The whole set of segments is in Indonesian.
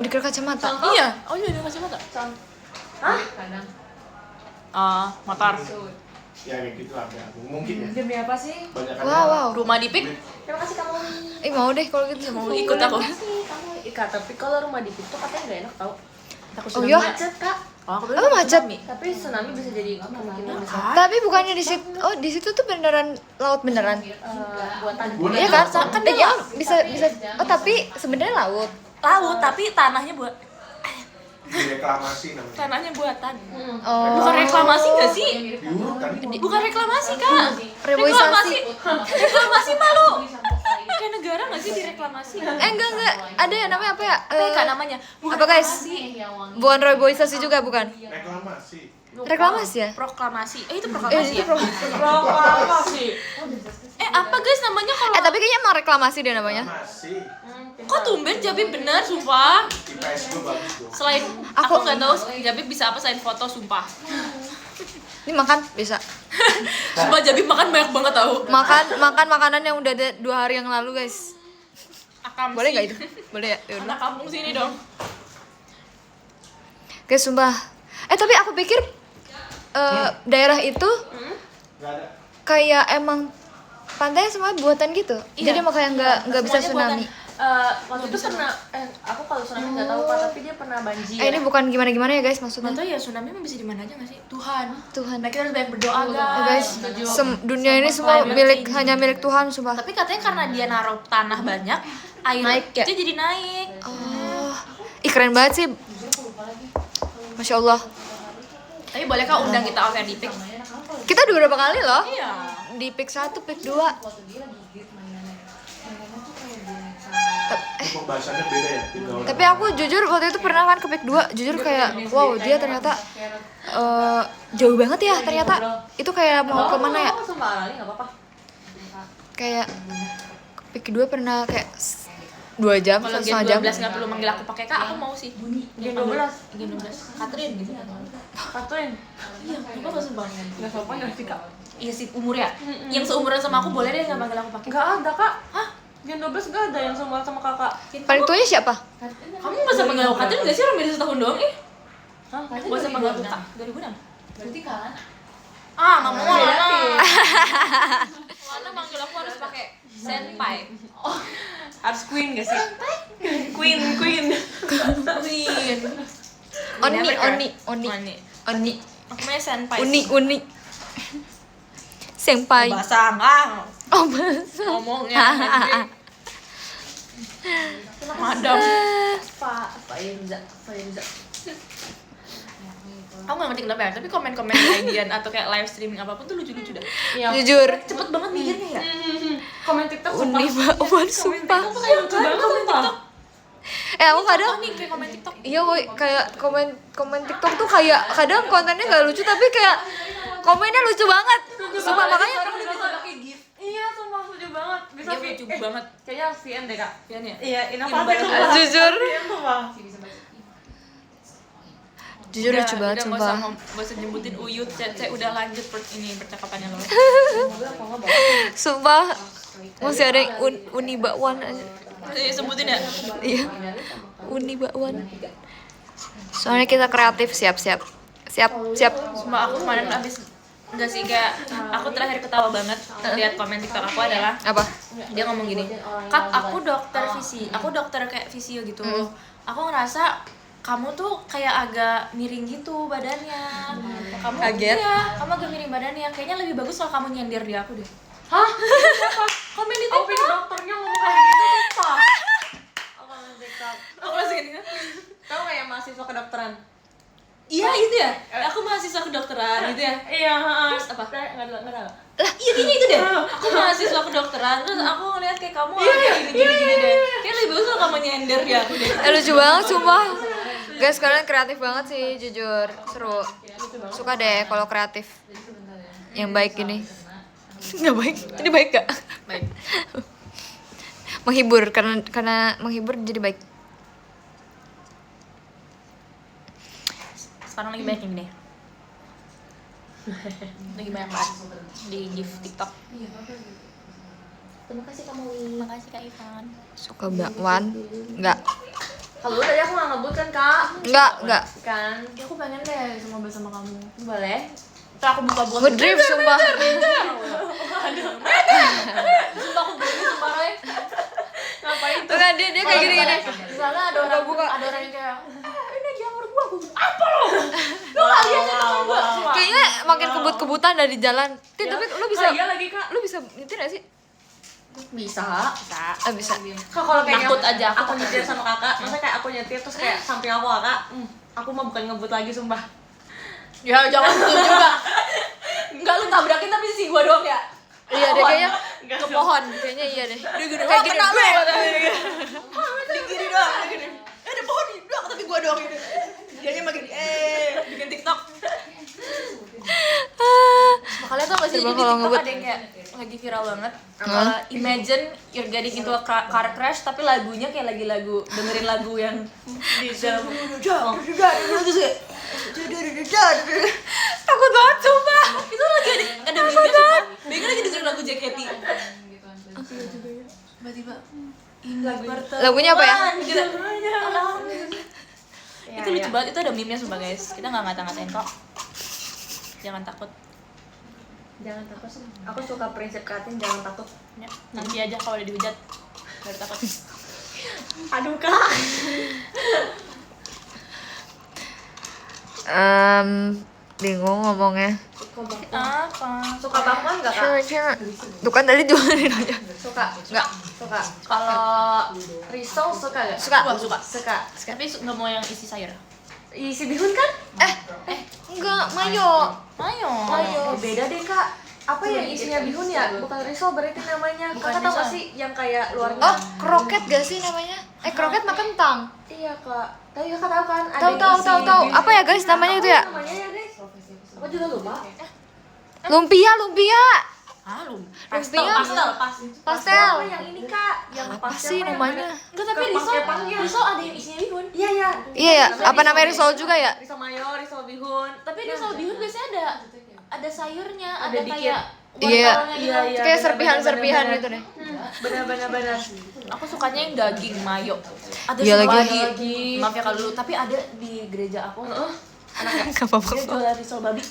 dikira kacamata. Iya, oh iya dia kacamata. Hah? Motor. Ya kayak gitu lah ya. Mungkin ya. Demi apa sih? Wow. Rumah Dipik. Terima kasih kamu. Mau deh kalau gitu. Mau ikut aku. Terima kasih kamu. Tapi kalau rumah di situ katanya nggak enak tau. Takut Oh tsunami. iya? Macet kak. Aku Apa macet? Tapi tsunami bisa jadi kemungkinan besar. Tapi bukannya di situ, di situ tuh beneran laut beneran. Buatan. Iya kan? Kan Ya bisa. Oh tapi sebenarnya laut. Laut tapi tanahnya buat Direklamasi namanya. tanahnya buatan. Oh. Bukan reklamasi nggak sih? Diuruk kan? Bukan reklamasi kak. Reboisasi. Reklamasi malu. Kayak negara nggak sih direklamasi? Enggak. Ada ya namanya apa ya? Apa ya kak namanya? Bukan apa, guys? reklamasi. Bukan reboisasi juga bukan? Reklamasi. Reklamasi ya? Proklamasi. Itu proklamasi ya? Proklamasi. Apa guys namanya kalau? Tapi kayaknya emang reklamasi deh namanya. Reklamasi. Kok tumben Jabib bener sumpah. IPS gue bagus tuh. Selain aku nggak tahu Jabib bisa apa selain foto sumpah. Ini makan bisa. Sumpah Jabib makan banyak banget tahu. Makan makanan yang udah ada 2 hari yang lalu guys. Akam Boleh sih. nggak itu? Boleh ya? Yaudah. Anak kampung sini dong. Guys sumpah. Tapi aku pikir daerah itu Gak ada. kayak emang pantainya semua buatan gitu. Iya. Jadi makanya nggak bisa Semuanya tsunami. Waktu itu pernah, aku kalau tsunami nggak tahu pak, tapi dia pernah banjir. Ini bukan gimana ya guys maksudnya. Nggak tahu ya tsunami emang bisa di mana aja nggak sih? Tuhan. Nah, Kita harus banyak berdoa guys, guys. dunia ini semua hanya milik Tuhan sumpah. Tapi katanya karena dia naruh tanah banyak, air Naik ya? itu jadi naik. Oh, keren banget sih. Masya Allah. Tapi bolehkah undang kita off di Dipik? Kita udah berapa kali loh? Iya. Di pick 1, pick 2. Pembahasannya beda ya. Tapi aku jujur waktu itu pernah kan ke pick 2, jujur kayak wow dia ternyata jauh banget ya ternyata. Itu kayak mau kemana ya? Sumpah Ali nggak apa-apa. Kayak pick 2 pernah kayak 2 jam, Kalau 1,5 jam. Gen 12 nggak perlu manggil aku pakai kak, aku mau sih. Gen 12. Gen 12. Catherine gitu. Satuin. Iya, apa nggak sumpah? Nggak sopan nggak sih kak? Iya sih umur ya. Yang seumuran sama aku boleh deh nggak manggil aku pakai. Nggak ada kak. Hah? Gen 12 nggak ada yang seumuran sama kakak. Paling tuanya siapa? Kamu nggak usah panggil aku Catherine nggak sih, orang beda setahun doang ih. Hah? Nggak usah panggil aku kak. 2006. Berarti kan? Nggak mau Beda Lana. tim. Lana manggil aku harus pakai senpai. Harus queen gak sih? Queen. Queen. Oni. Aku punya senpai. Uni. Senpai. Bahasa ngang. Oh, bahasa. Ngomongnya. Madam. Pak Irza. Aku nggak ngerti kenapa ya, tapi komen-komen di IGN atau kayak live streaming apapun tuh lucu-lucu dah. Iya. Jujur. Cepet banget mikirnya ya. Komen TikTok Uni bakwan sumpah. Aku kayak lucu banget sumpah. Aku kadang Nih kayak komen TikTok. iya woy, kayak komen TikTok tuh kayak kadang kontennya nggak lucu tapi kayak komennya lucu banget. Sumpah makanya Iya, sumpah lucu banget. Bisa Dia lucu banget. Kayaknya VN deh kak. Iya nih. Iya, inovatif. Jujur. Jujur lucu banget sumpah. Gak usah nyebutin Uyut, Cece udah lanjut ini percakapannya lo. Sumpah masih ada yang uni bakwan aja. Sebutin ya. Iya. Uni bakwan. Soalnya kita kreatif, siap. Sumpah aku kemarin abis enggak sih kayak aku terakhir ketawa banget lihat komen TikTok aku adalah Apa? dia ngomong gini, "Kak, aku dokter kayak visio gitu. Aku ngerasa kamu tuh kayak agak miring gitu badannya. Kamu Kaget. Iya, kamu agak miring badannya. Kayaknya lebih bagus kalau kamu nyender di aku deh." Hah? Komen di Aku TikTok. dokternya ngomong kayak gitu sumpah. Aku ngomong TikTok. Aku langsung gini kan. Tahu nggak yang mahasiswa kedokteran? Iya itu ya. Aku mahasiswa kedokteran gitu ya. Iya, Terus apa? Nggak ada. Lah iya kayaknya itu deh. Aku mahasiswa kedokteran terus aku ngeliat kayak kamu agak gini-gini deh. Kayak lebih bagus kalau kamu nyender di aku deh. Lucu banget sumpah. Guys, kalian kreatif banget sih, jujur. Seru. Suka deh kalau kreatif. Yang baik ini. Nggak baik. Ini baik gak? Baik. Menghibur karena menghibur jadi baik. Sekarang lagi banyak yang gini. Lagi banyak banget di gift TikTok. Terima kasih kamu. Makasih Kak Ivan. Suka bakwan? Enggak. Kalau tadi aku nggak ngebut kan kak? Enggak. Kan? Ya aku pengen deh ngobrol sama kamu. Boleh. Terus aku buka Ngedrift sumpah. Sumpah aku berani sumpah Roy. Ngapain tuh? Enggak, dia kayak gini-gini. Misalnya ada orang buka. ada orang yang kayak ini jamur gua apa lo? Lu nggak lihat ya teman gua? Sumpah. Kayaknya makin kebut-kebutan dari jalan. Tapi lu bisa Oh, iya lagi kak. lu bisa nyetir gak sih? Bisa. Bisa. Kak kalau kayaknya Takut aja, aku aku nyetir sama kakak, masa kayak aku nyetir terus kayak samping aku kakak, aku mah bukan ngebut lagi sumpah. Ya jangan gitu juga. Enggak lu tabrakin tapi sisi gua doang ya. Iya deh kayaknya Enggak ke pohon. Kayaknya iya deh. Kayak gini. Di kiri doang, di kiri. Ada pohon di doang tapi gua doang ini. Dianya makin bikin TikTok. Makanya tau gak sih Coba di kalau TikTok ngebut. ada yang kayak lagi viral banget. Hah? Imagine you're getting into a car crash tapi lagunya kayak lagi lagu dengerin lagu yang di dalam. Takut banget sumpah. Itu lagi ada meme-nya sumpah. Mereka lagi dengerin lagu JKT. Tiba-tiba ini Lagunya apa ya? gitu. Itu lucu banget, itu ada meme-nya sumpah guys. Kita nggak ngata-ngatain kok. Jangan takut. Jangan takut. Aku suka prinsip Katin, jangan takut. Ya, nanti aja kalau udah dihujat. Baru takut. Aduh kak. Bingung ngomongnya. Apa? Suka bakwan nggak kak? Tuh kan tadi jualin aja. Suka. Enggak. Suka. Kalau risol suka gak? Suka. Gua suka. Suka. Tapi nggak mau yang isi sayur. Isi bihun kan? Enggak, mayo. Ayo. Beda deh kak. Apa yang isinya bihun ya? Bukan risol berarti namanya. Bukan Kakak tau gak risol. sih yang kayak luarnya? Oh, kroket gak sih namanya? Kroket mah kentang. Iya kak. Tahu ya kak tahu kan? Ada Tahu yang tahu isi tahu tahu. bihun. Apa ya guys namanya itu ya? Namanya ya guys. Aku juga lupa. Lumpia. Halo. Pastel. Pastel yang ini kak. Yang Apa pastel sih yang namanya? Enggak tapi Ke risol. pangke-pangke. Risol ada yang isinya bihun. Iya ya. Iya ya, apa namanya risol juga ya? Risol mayo, risol bihun. Tapi risol bihun biasanya ada sayurnya, ada Ada dikit. kayak Iya. wortelnya gitu. Iya, iya. Kayak serpihan-serpihan gitu deh. Benar. Aku sukanya yang daging mayo. Ada Iya semua lagi. Maaf ya kalau dulu, tapi ada di gereja aku. Enggak apa-apa. Dia jualan risol babi.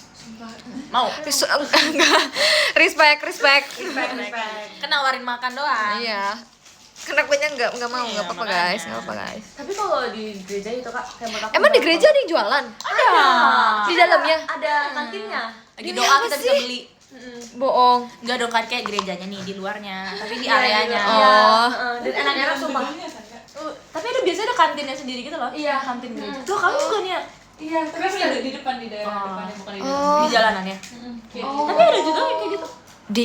Mau? Enggak. Respect. Kan nawarin makan doang. Iya. Kenapanya enggak mau, Iya, enggak apa-apa makanya. guys, enggak apa guys. Tapi kalau di gereja itu kak, kayak menurut aku Emang di berapa? gereja ada yang jualan? Ada. Di dalamnya? Ada kantinnya. Lagi Demi doa apa kita bisa sih? beli. Bohong. Enggak dong kan kayak gerejanya nih di luarnya, tapi di Iya, areanya. iya. Oh. Dan enak-enak sumpah. Tapi ada biasanya ada kantinnya sendiri gitu loh. Iya. Kantin gereja. Tuh kamu bukan ya? Iya, Tapi di depan di daerah depannya bukan di dalam. Oh. Di jalanannya. Oh. Tapi ada juga yang kayak gitu.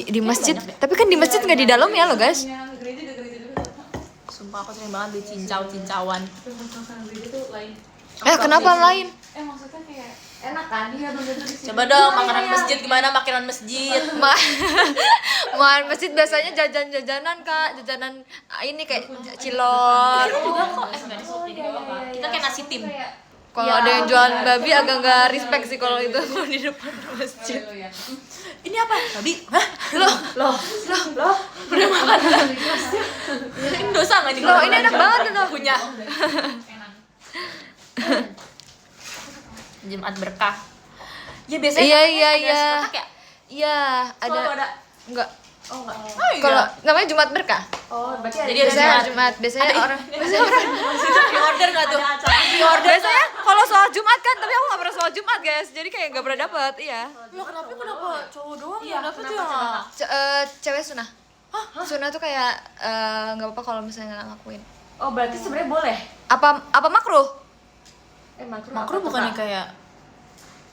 Di masjid. Tapi kan di masjid nggak di dalam ya lo guys. Gereja dulu. Sumpah aku sering banget beli cincau-cincauan. Terus suasana gereja tuh lain. Kenapa lain? Maksudnya kayak Enak kan? Iya, belum tentu di sini. Coba dong makanan masjid gimana makanan masjid? Makan masjid biasanya jajan-jajanan kak, jajanan ini kayak cilor. Juga kok enggak di sini. Kita kayak nasi tim. Kalau ada yang jualan babi agak nggak respect sih kalau itu di depan masjid. lo ya. Ini apa? Babi? Hah? Loh. Udah makan. Ini dosa enggak nih? Loh, ini enak banget loh. Punya. Enak. Jumat berkah. Ya biasanya Iya, ada iya, nasi iya. kotak ya? Iya, Selalu ada. ada. Enggak. Oh enggak. Kalau namanya Jumat Berkah. Oh, berarti ada. Jadi ada Biasanya Jumat. Jumat, biasanya orang Di order enggak tuh? Ada acara. Di order biasanya kalau sholat Jumat kan, tapi aku nggak pernah sholat Jumat guys, jadi kayak nggak pernah dapet, iya. Loh kenapa cowok doang Iya, yang dapet kenapa ya? coba, Kak? Cewek sunah. Sunah tuh kayak nggak apa-apa kalau misalnya nggak ngakuin. Oh, berarti sebenarnya boleh. Apa makruh? Makruh bukannya kayak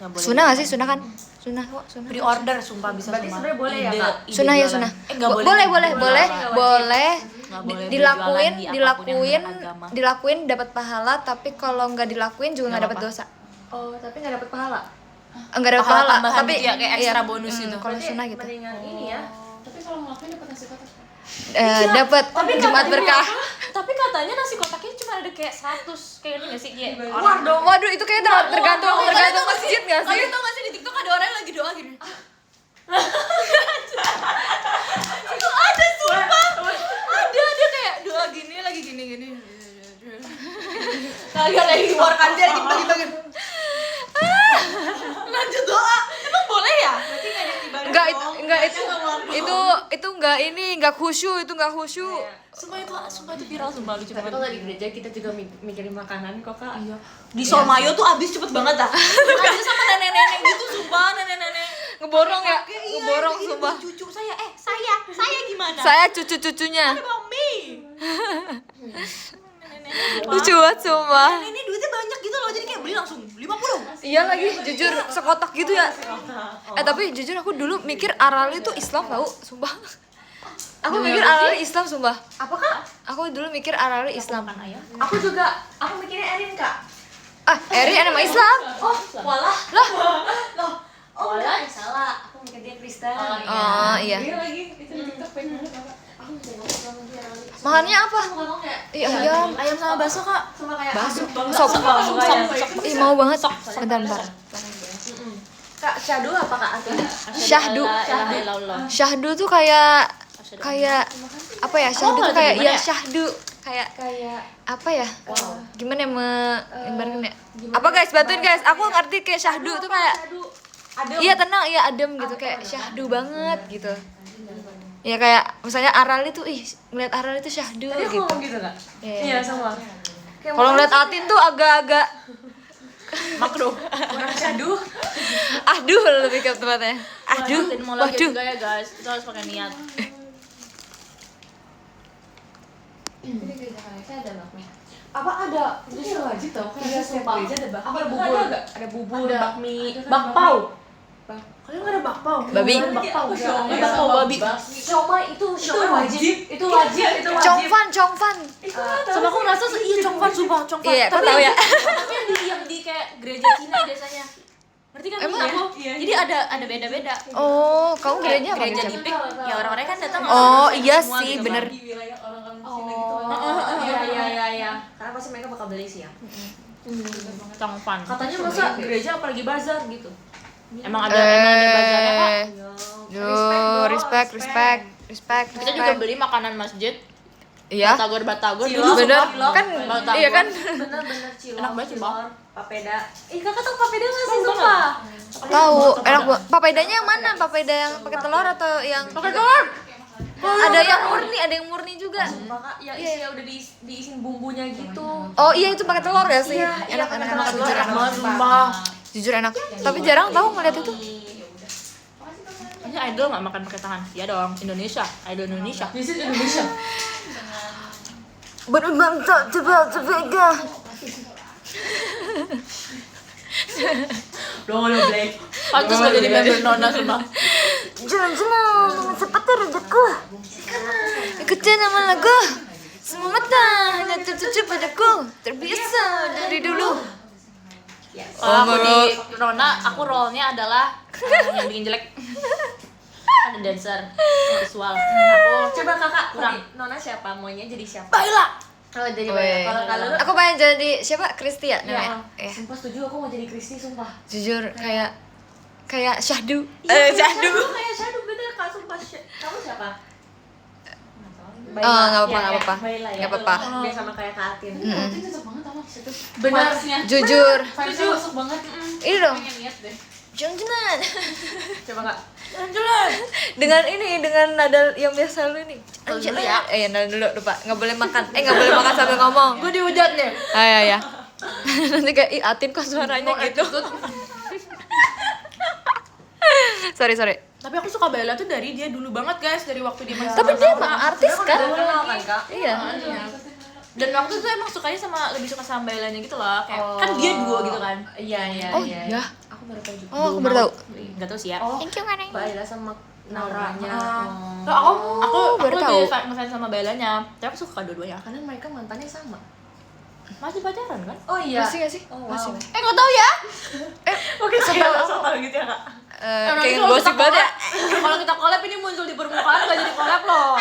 nggak boleh. Sunah nggak sih? Sunah kan? Sunah kok, sunah. Pre order sumpah bisa Berarti semua. sebenarnya boleh ya, Kak? Sunah ya sunah. Nggak boleh. boleh Boleh, boleh nggak boleh Nggak boleh dilakuin berjualan di apapun yang beragama. dilakuin dapat pahala, tapi kalau nggak dilakuin juga nggak Nggak dapat apa-apa. dosa. Oh, tapi nggak dapat pahala. Enggak dapat Pahala pahala, tambahan tapi gitu ya, kayak extra bonus gitu. Kalau Berarti sunah gitu. mendingan ini ya. Tapi kalau ngelakuin dapat nasi kotak. Dapat Jumat Berkah. Tapi katanya nasi kotaknya cuma ada kayak 100 kayak ini nggak sih? Kayak Waduh, itu kayak tergantung masjid nggak sih? Kalian tau gak sih di TikTok ada orang yang lagi doa gini? Itu ada sumpah. Ada dia kayak doa gini lagi gini. Kalian lagi keluarkan dia dibagi-bagi. Lanjut doa. Emang boleh ya? Berarti enggak ada tiba. Enggak itu enggak khusyuk, itu enggak khusyuk. Sumpah itu viral, sumpah lucu Tapi banget. kalau di gereja kita juga mikirin makanan kok kak. Iya. Di Solmayo tuh abis cepet banget dah. Abis sama nenek-nenek gitu, sumpah nenek-nenek. Ngeborong ya, Iya, ngeborong ini sumpah. Cucu saya, saya gimana? Saya cucu-cucunya. Mami. Lucu banget sumpah. Ini duitnya banyak gitu loh, jadi kayak beli langsung 50. Iya lagi, jujur sekotak gitu ya. Tapi jujur aku dulu mikir Arali itu Islam tau, sumpah. Aku mikir Arali Islam sumpah. Apakah? Aku dulu mikir Arali Islam. Aku juga. Aku mikirnya Erin kak. Eri nama Islam. Oh, walah. Loh. Oh enggak, salah. Aku mikir dia Kristen. Oh iya. Iya lagi, itu di TikTok pengen banget apa? Aku bisa ngomong sama dia Rali. Makannya apa? Ngomong kayak Iya, ayam. Ayam sama bakso, Kak. sama kayak Bakso. Sop. Ih, mau banget. Bentar. Kak, syahdu apa kak artinya? Syahdu. Alhamdulillah. Syahdu tuh kayak apa ya? Syahdu tuh kayak ya syahdu kayak apa ya? Gimana ibaratnya? Apa guys? Bantuin guys. Aku ngerti kayak syahdu tuh kayak iya tenang, iya adem gitu kayak syahdu banget gitu. Ya kayak misalnya Arali tuh ngeliat Arali tuh syahdu Tadi aku gitu. ngomong gitu kak? Iya. sama. Kalau ngeliat Atin tuh agak-agak Makruh. Orang syahdu. aduh lebih ke tempatnya. Aduh. Mau lagi Waduh. juga ya, guys. Itu harus pakai niat. Ini gereja Kanesa ada bakmi. Apa ada? Itu sih wajib tau, kan Iya, ada setiap sumpah. gereja ada bakmi. Apa ada bubur? Ada bubur, bakmi, bakpau. Kalian nggak ada bakpau? Babi. Bakpau. Bakpau babi. Siomay itu wajib. Itu wajib. Congfan. Sama aku ngerasa iya congfan, sumpah congfan. Iya, aku tahu ya. Tapi yang di kayak gereja Cina biasanya. Ngerti kan Emang? maksud aku? Jadi ada beda-beda. Oh, kamu Kayak gerejanya apa? gereja Gereja? di Pik, ya orang-orang kan datang Oh, sama iya semua sih, gitu bener. kan. Di wilayah orang-orang Cina gitu kan. Iya. Karena pasti mereka bakal beli sih ya. Congfan. Katanya masa gereja apalagi bazar gitu. Emang ada bazarnya kok. Duh, respect. Kita juga beli makanan masjid. Iya. Batagor Bener kan? Batagor. Iya kan? Bener-bener cilok. Enak banget, cilor, papeda. Kakak tau papeda nggak sih sumpah? Tahu. Enak banget. Papedanya yang mana? Papeda yang pakai telur atau yang Pakai telur. Ada yang murni, ada yang murni juga. Sumpah kak, yang isinya udah diisin bumbunya gitu. Oh iya itu pakai telur ya sih? Iya, Enak, pakai enak, telur. jujur enak. banget sumpah. Jujur enak. Tapi jarang tahu ngeliat itu. Ini idol nggak makan pakai tangan? Iya dong, Indonesia, idol Indonesia. Visit Indonesia. Berbang tak coba. Black. Pantes gak jadi member Nona sumpah. Jalan-jalan seperti rezekiku. Ikutin nama lagu. Semua mata hanya tertuju padaku. Terbiasa dari dulu. Kalau aku di Nona, aku role-nya adalah yang bikin jelek. Ada dancer, visual. Aku Coba kakak, Kurang. Nona siapa? Maunya jadi siapa? Baila. Oh jadi Weh. banyak. Kalau kalau lu Aku pengen jadi siapa? Kristi ya namanya. ya, sumpah setuju aku mau jadi Kristi sumpah. Jujur kayak syahdu. Syahdu. Kayak syahdu bener kak sumpah. Kamu siapa? Oh, nggak apa-apa. Baila ya. Nggak apa-apa. Dia sama kayak Kak Atin. Itu cocok banget sama di situ. Bener. Vibes-nya. Jujur. Vibes-nya masuk banget. Ini dong. Pengen lihat deh. Jalan-jalan. Coba kak. Dengan nada yang biasa lu nih. Dulu ya. Nada dulu lupa. Nggak boleh makan. Nggak boleh makan sambil ngomong. Gue dihujat nih. Ya. Nanti kayak Atin kok suaranya gitu. sorry. Tapi aku suka Baila tuh dari dia dulu banget guys, dari waktu dia masih Tapi sama dia Nona. emang artis kan? Kenal kan kak? Iya. Dan waktu itu emang sukanya lebih suka sama Bailanya gitu loh, kayak kan dia duo gitu kan. Iya. Oh iya. Aku baru tahu juga. Oh aku baru tahu. Nggak tahu sih ya. Oh, Thank you Kaneng. Baila sama Nauranya. Aku baru tahu. lebih ngefans sama Bailanya, tapi aku suka dua-duanya. Karena mereka mantannya sama. Masih pacaran kan? Oh iya. Masih nggak sih? Oh, wow. Masih. Nggak tahu ya. Oke, saya langsung tahu gitu ya kak. Nanti Kayak kalau gosip kita banget ya. collab- Kalau kita collab ini muncul di permukaan nggak jadi collab loh.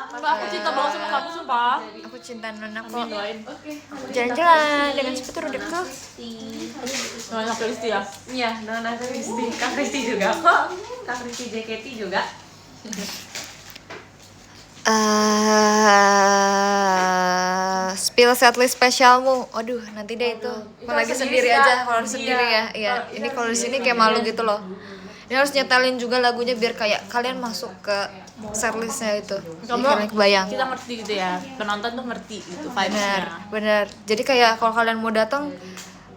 Enggak, aku cinta banget sama kamu sumpah. Aku cinta Nona kok. Doain. Jalan-jalan dengan sepatu rodekku. Nona Kristi ya. Iya, Nona Kristi. Kak Kristi juga kok. Kak Kristi JKT juga. spill setlist spesialmu. Aduh, nanti deh itu. Kalau lagi sendiri aja, kalau sendiri ya. Iya, ini kalau di sini kayak malu gitu loh. Ini harus nyetelin juga lagunya biar kayak kalian masuk ke setlistnya itu. Jadi kalian kebayang. Kita ngerti gitu ya, penonton tuh ngerti gitu Bener, vibes-nya. bener. Jadi kayak kalau kalian mau datang,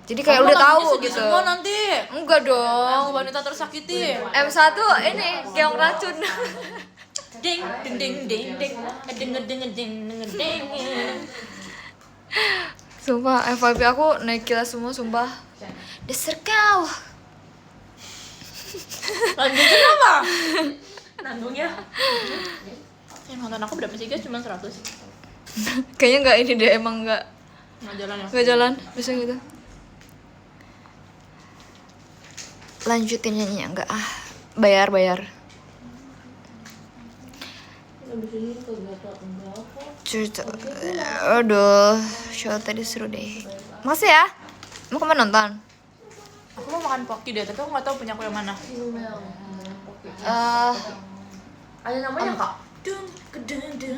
jadi kayak udah tahu gitu. Semua nanti. Enggak dong. Aku wanita tersakiti. M1 ini keong racun. Ding ding ding ding ding ding ding ding ding ding. Sumpah, FYP aku naik kelas semua, sumpah. Dasar kau. Lanjutin apa? Nandungnya. Yang nonton aku berapa sih guys? Cuma 100. Kayaknya nggak ini deh, emang nggak Jalan ya. nggak jalan, bisa gitu. Lanjutin nyanyinya nggak ah, bayar. Cerita, aduh, show tadi seru deh. Makasih ya. Mau kemana nonton? Aku mau makan poki deh, tapi aku nggak tahu punya aku yang mana. Ada namanya Kak?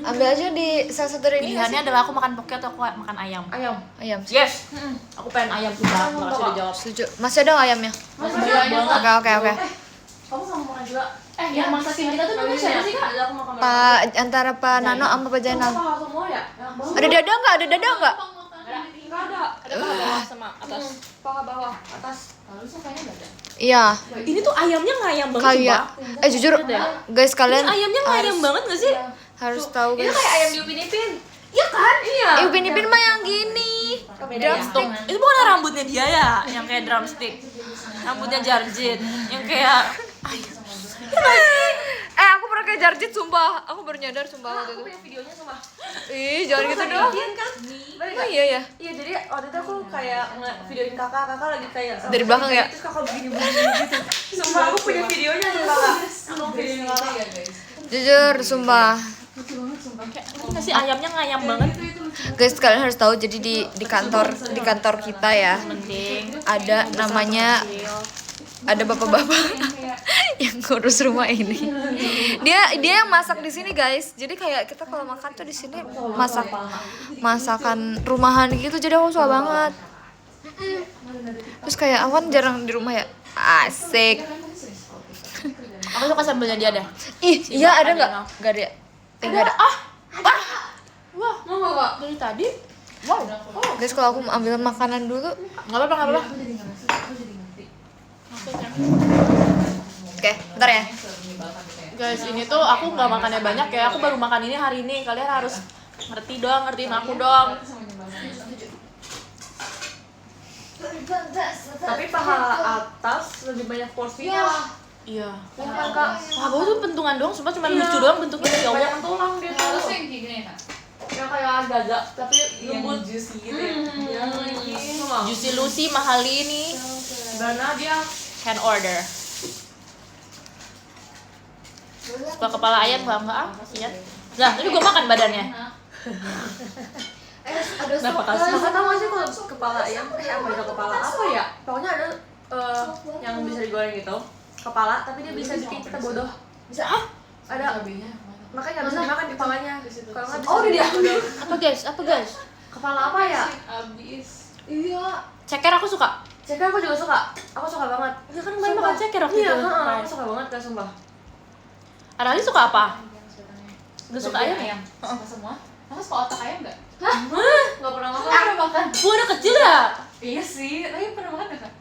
Ambil aja di salah satu dari ini. Pilihannya adalah aku makan poki atau aku makan ayam. Ayam. Yes. Aku pengen ayam juga. Makasih udah jawab. Setuju. Masih ada nggak ayamnya? Mas Oke. kamu sama makan juga? Yang masakin kita tuh namanya siapa sih Kak? Ada aku makan Antara Pak Nano sama Pak Jainal. semua ya? Ada dada nggak? Ada dada nggak? Enggak ada. Ada paha bawah sama atas. Paha bawah, atas. Lalu kayaknya nggak ada. Iya. Ini tuh ayamnya ngayam banget Kayak, jujur, guys kalian ayamnya ngayam banget gak sih? harus tahu Itu guys. kayak ayam di Upin-Ipin. Iya kan? Iya. Upin Ipin mah yang gini. Drumstick. Itu bukan rambutnya dia ya, yang kayak drumstick. Rambutnya Jarjit, yang kayak Aku pernah kayak Jarjit, sumpah. Aku baru nyadar, sumpah waktu itu. Punya videonya sama. Ih, jangan gitu dong. Kan? Oh iya ya. Iya, jadi waktu itu aku kayak videoin kakak lagi kayak Dari belakang ya? Terus kakak begini gitu. Sumpah aku punya videonya sama kakak. Aku videoin kakak. Jujur, sumpah. masih ayamnya ngayam banget. Guys, kalian harus tahu jadi di kantor kita ya. Penting. Ada namanya bapak-bapak yang ngurus rumah ini. Dia yang masak di sini, guys. Jadi kayak kita kalau makan tuh di sini masakan rumahan gitu. Jadi aku suka banget. Terus kayak awan jarang di rumah ya. Asik. Aku suka sambelnya dia deh. Ih, iya ada nggak? Nggak ada. Nggak ada. Wah, mau nggak? Dari tadi. Wow. Guys, kalau aku mau ambil makanan dulu. Nggak apa-apa. Oke, bentar ya. Guys, ini tuh aku nggak makannya banyak ya. Aku baru makan ini hari ini. Kalian harus ngertiin aku dong. Tapi paha atas lebih banyak porsinya. Iya. Ya kan Kak? Wah, bawah tuh bentungan doang, cuma lucu doang bentuknya ya Allah. Banyak tulang dia tuh. Harusnya yang kayak gini ya Kak? Yang kayak dada tapi lembut. Juicy gitu ya. Juicy Lucy mahal ini. Gimana dia? Hand order. Suka kepala ayam enggak kasihan. Nah, tapi gua makan badannya. Ada Kenapa kasih? Kakak tahu nggak sih kalau kepala ayam ada kepala apa ya? Pokoknya ada yang bisa digoreng gitu. Kepala, tapi dia bisa bikin kita bodoh. Bisa ada. Makanya nggak bisa dimakan kepalanya. Kalau nggak bisa. Dimakan bodoh. Apa guys? Kepala apa ya? Abis. Iya. Ceker aku suka. Ceker aku juga suka. Aku suka banget. Ya kan kemarin makan ceker waktu Iya, itu. aku suka banget kan sumpah. Arali suka apa? Udah suka ayam? Ayam. Suka semua. Maka suka otak ayam nggak? Nggak pernah makan. Pernah makan. Gua udah kecil ya? Iya sih. Tapi pernah makan nggak Kak?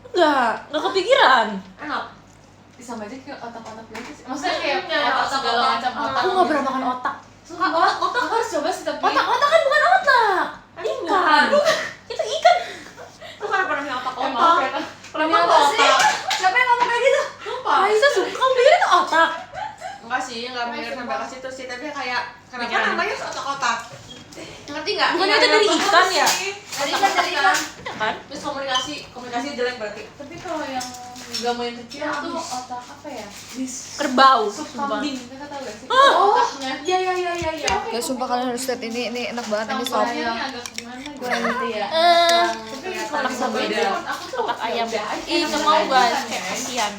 Enggak kepikiran. Enak. Sama aja kayak otak-otak gitu sih. Maksudnya kayak Kayak otak segala otak-otak. macam otak. Aku nggak pernah makan otak. Suka otak harus coba sih tapi. Otak kan bukan otak. Ikan. Itu ikan. Aku kan pernah punya otak Maaf ya Kak. Kenapa otak? Siapa yang ngomong kayak gitu? Aisyah suka kamu pikir itu otak. Enggak sih, enggak mikir sampai ke situ sih, tapi kayak kenapa namanya otak-otak? Ngerti enggak? Bukannya itu dari ikan ya? Dari ikan. Ya kan? Terus komunikasi jelek berarti. Tapi kalau yang nggak mau yang kecil tuh otak apa ya? Kerbau. Sup Sumpah. kambing. Kakak tahu gak sih? Oh, Otaknya. iya. Ya sumpah kalian harus lihat ini enak banget ini sop. Sampelnya ini agak gimana gitu ya. Tapi otak sama beda. beda. Aku tuh Otak ayam. Ih, Nggak mau guys, kayak kasihan.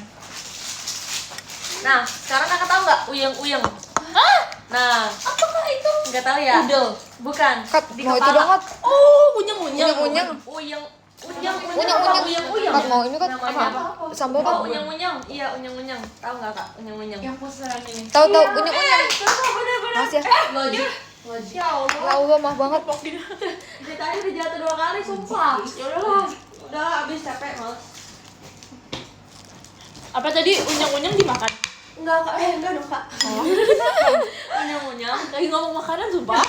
Nah, sekarang kakak tahu nggak uyeng-uyeng? Nah, Apakah itu itu? Nggak tahu ya. Udel. Bukan. Kat, Di mau itu kepala. dong, Kat. Oh, unyeng-unyeng. Unyeng-unyeng. Uyang. Kat, mau ini Kat. Namanya. Sambal Kat. Oh, unyeng-unyeng. Iya, unyeng-unyeng. Tahu nggak Kak? Unyeng-unyeng. Yang posteran ini. Tahu unyeng-unyeng. Bener-bener. Makasih ya. Logik. Ya Allah. Ya Allah, maaf banget. Ceritanya udah jatuh 2 kali, sumpah. Ya udahlah. Udah habis capek, males. Apa tadi unyeng-unyeng dimakan? Enggak dong, Kak. Unyeng-unyeng. Lagi ngomong makanan sumpah.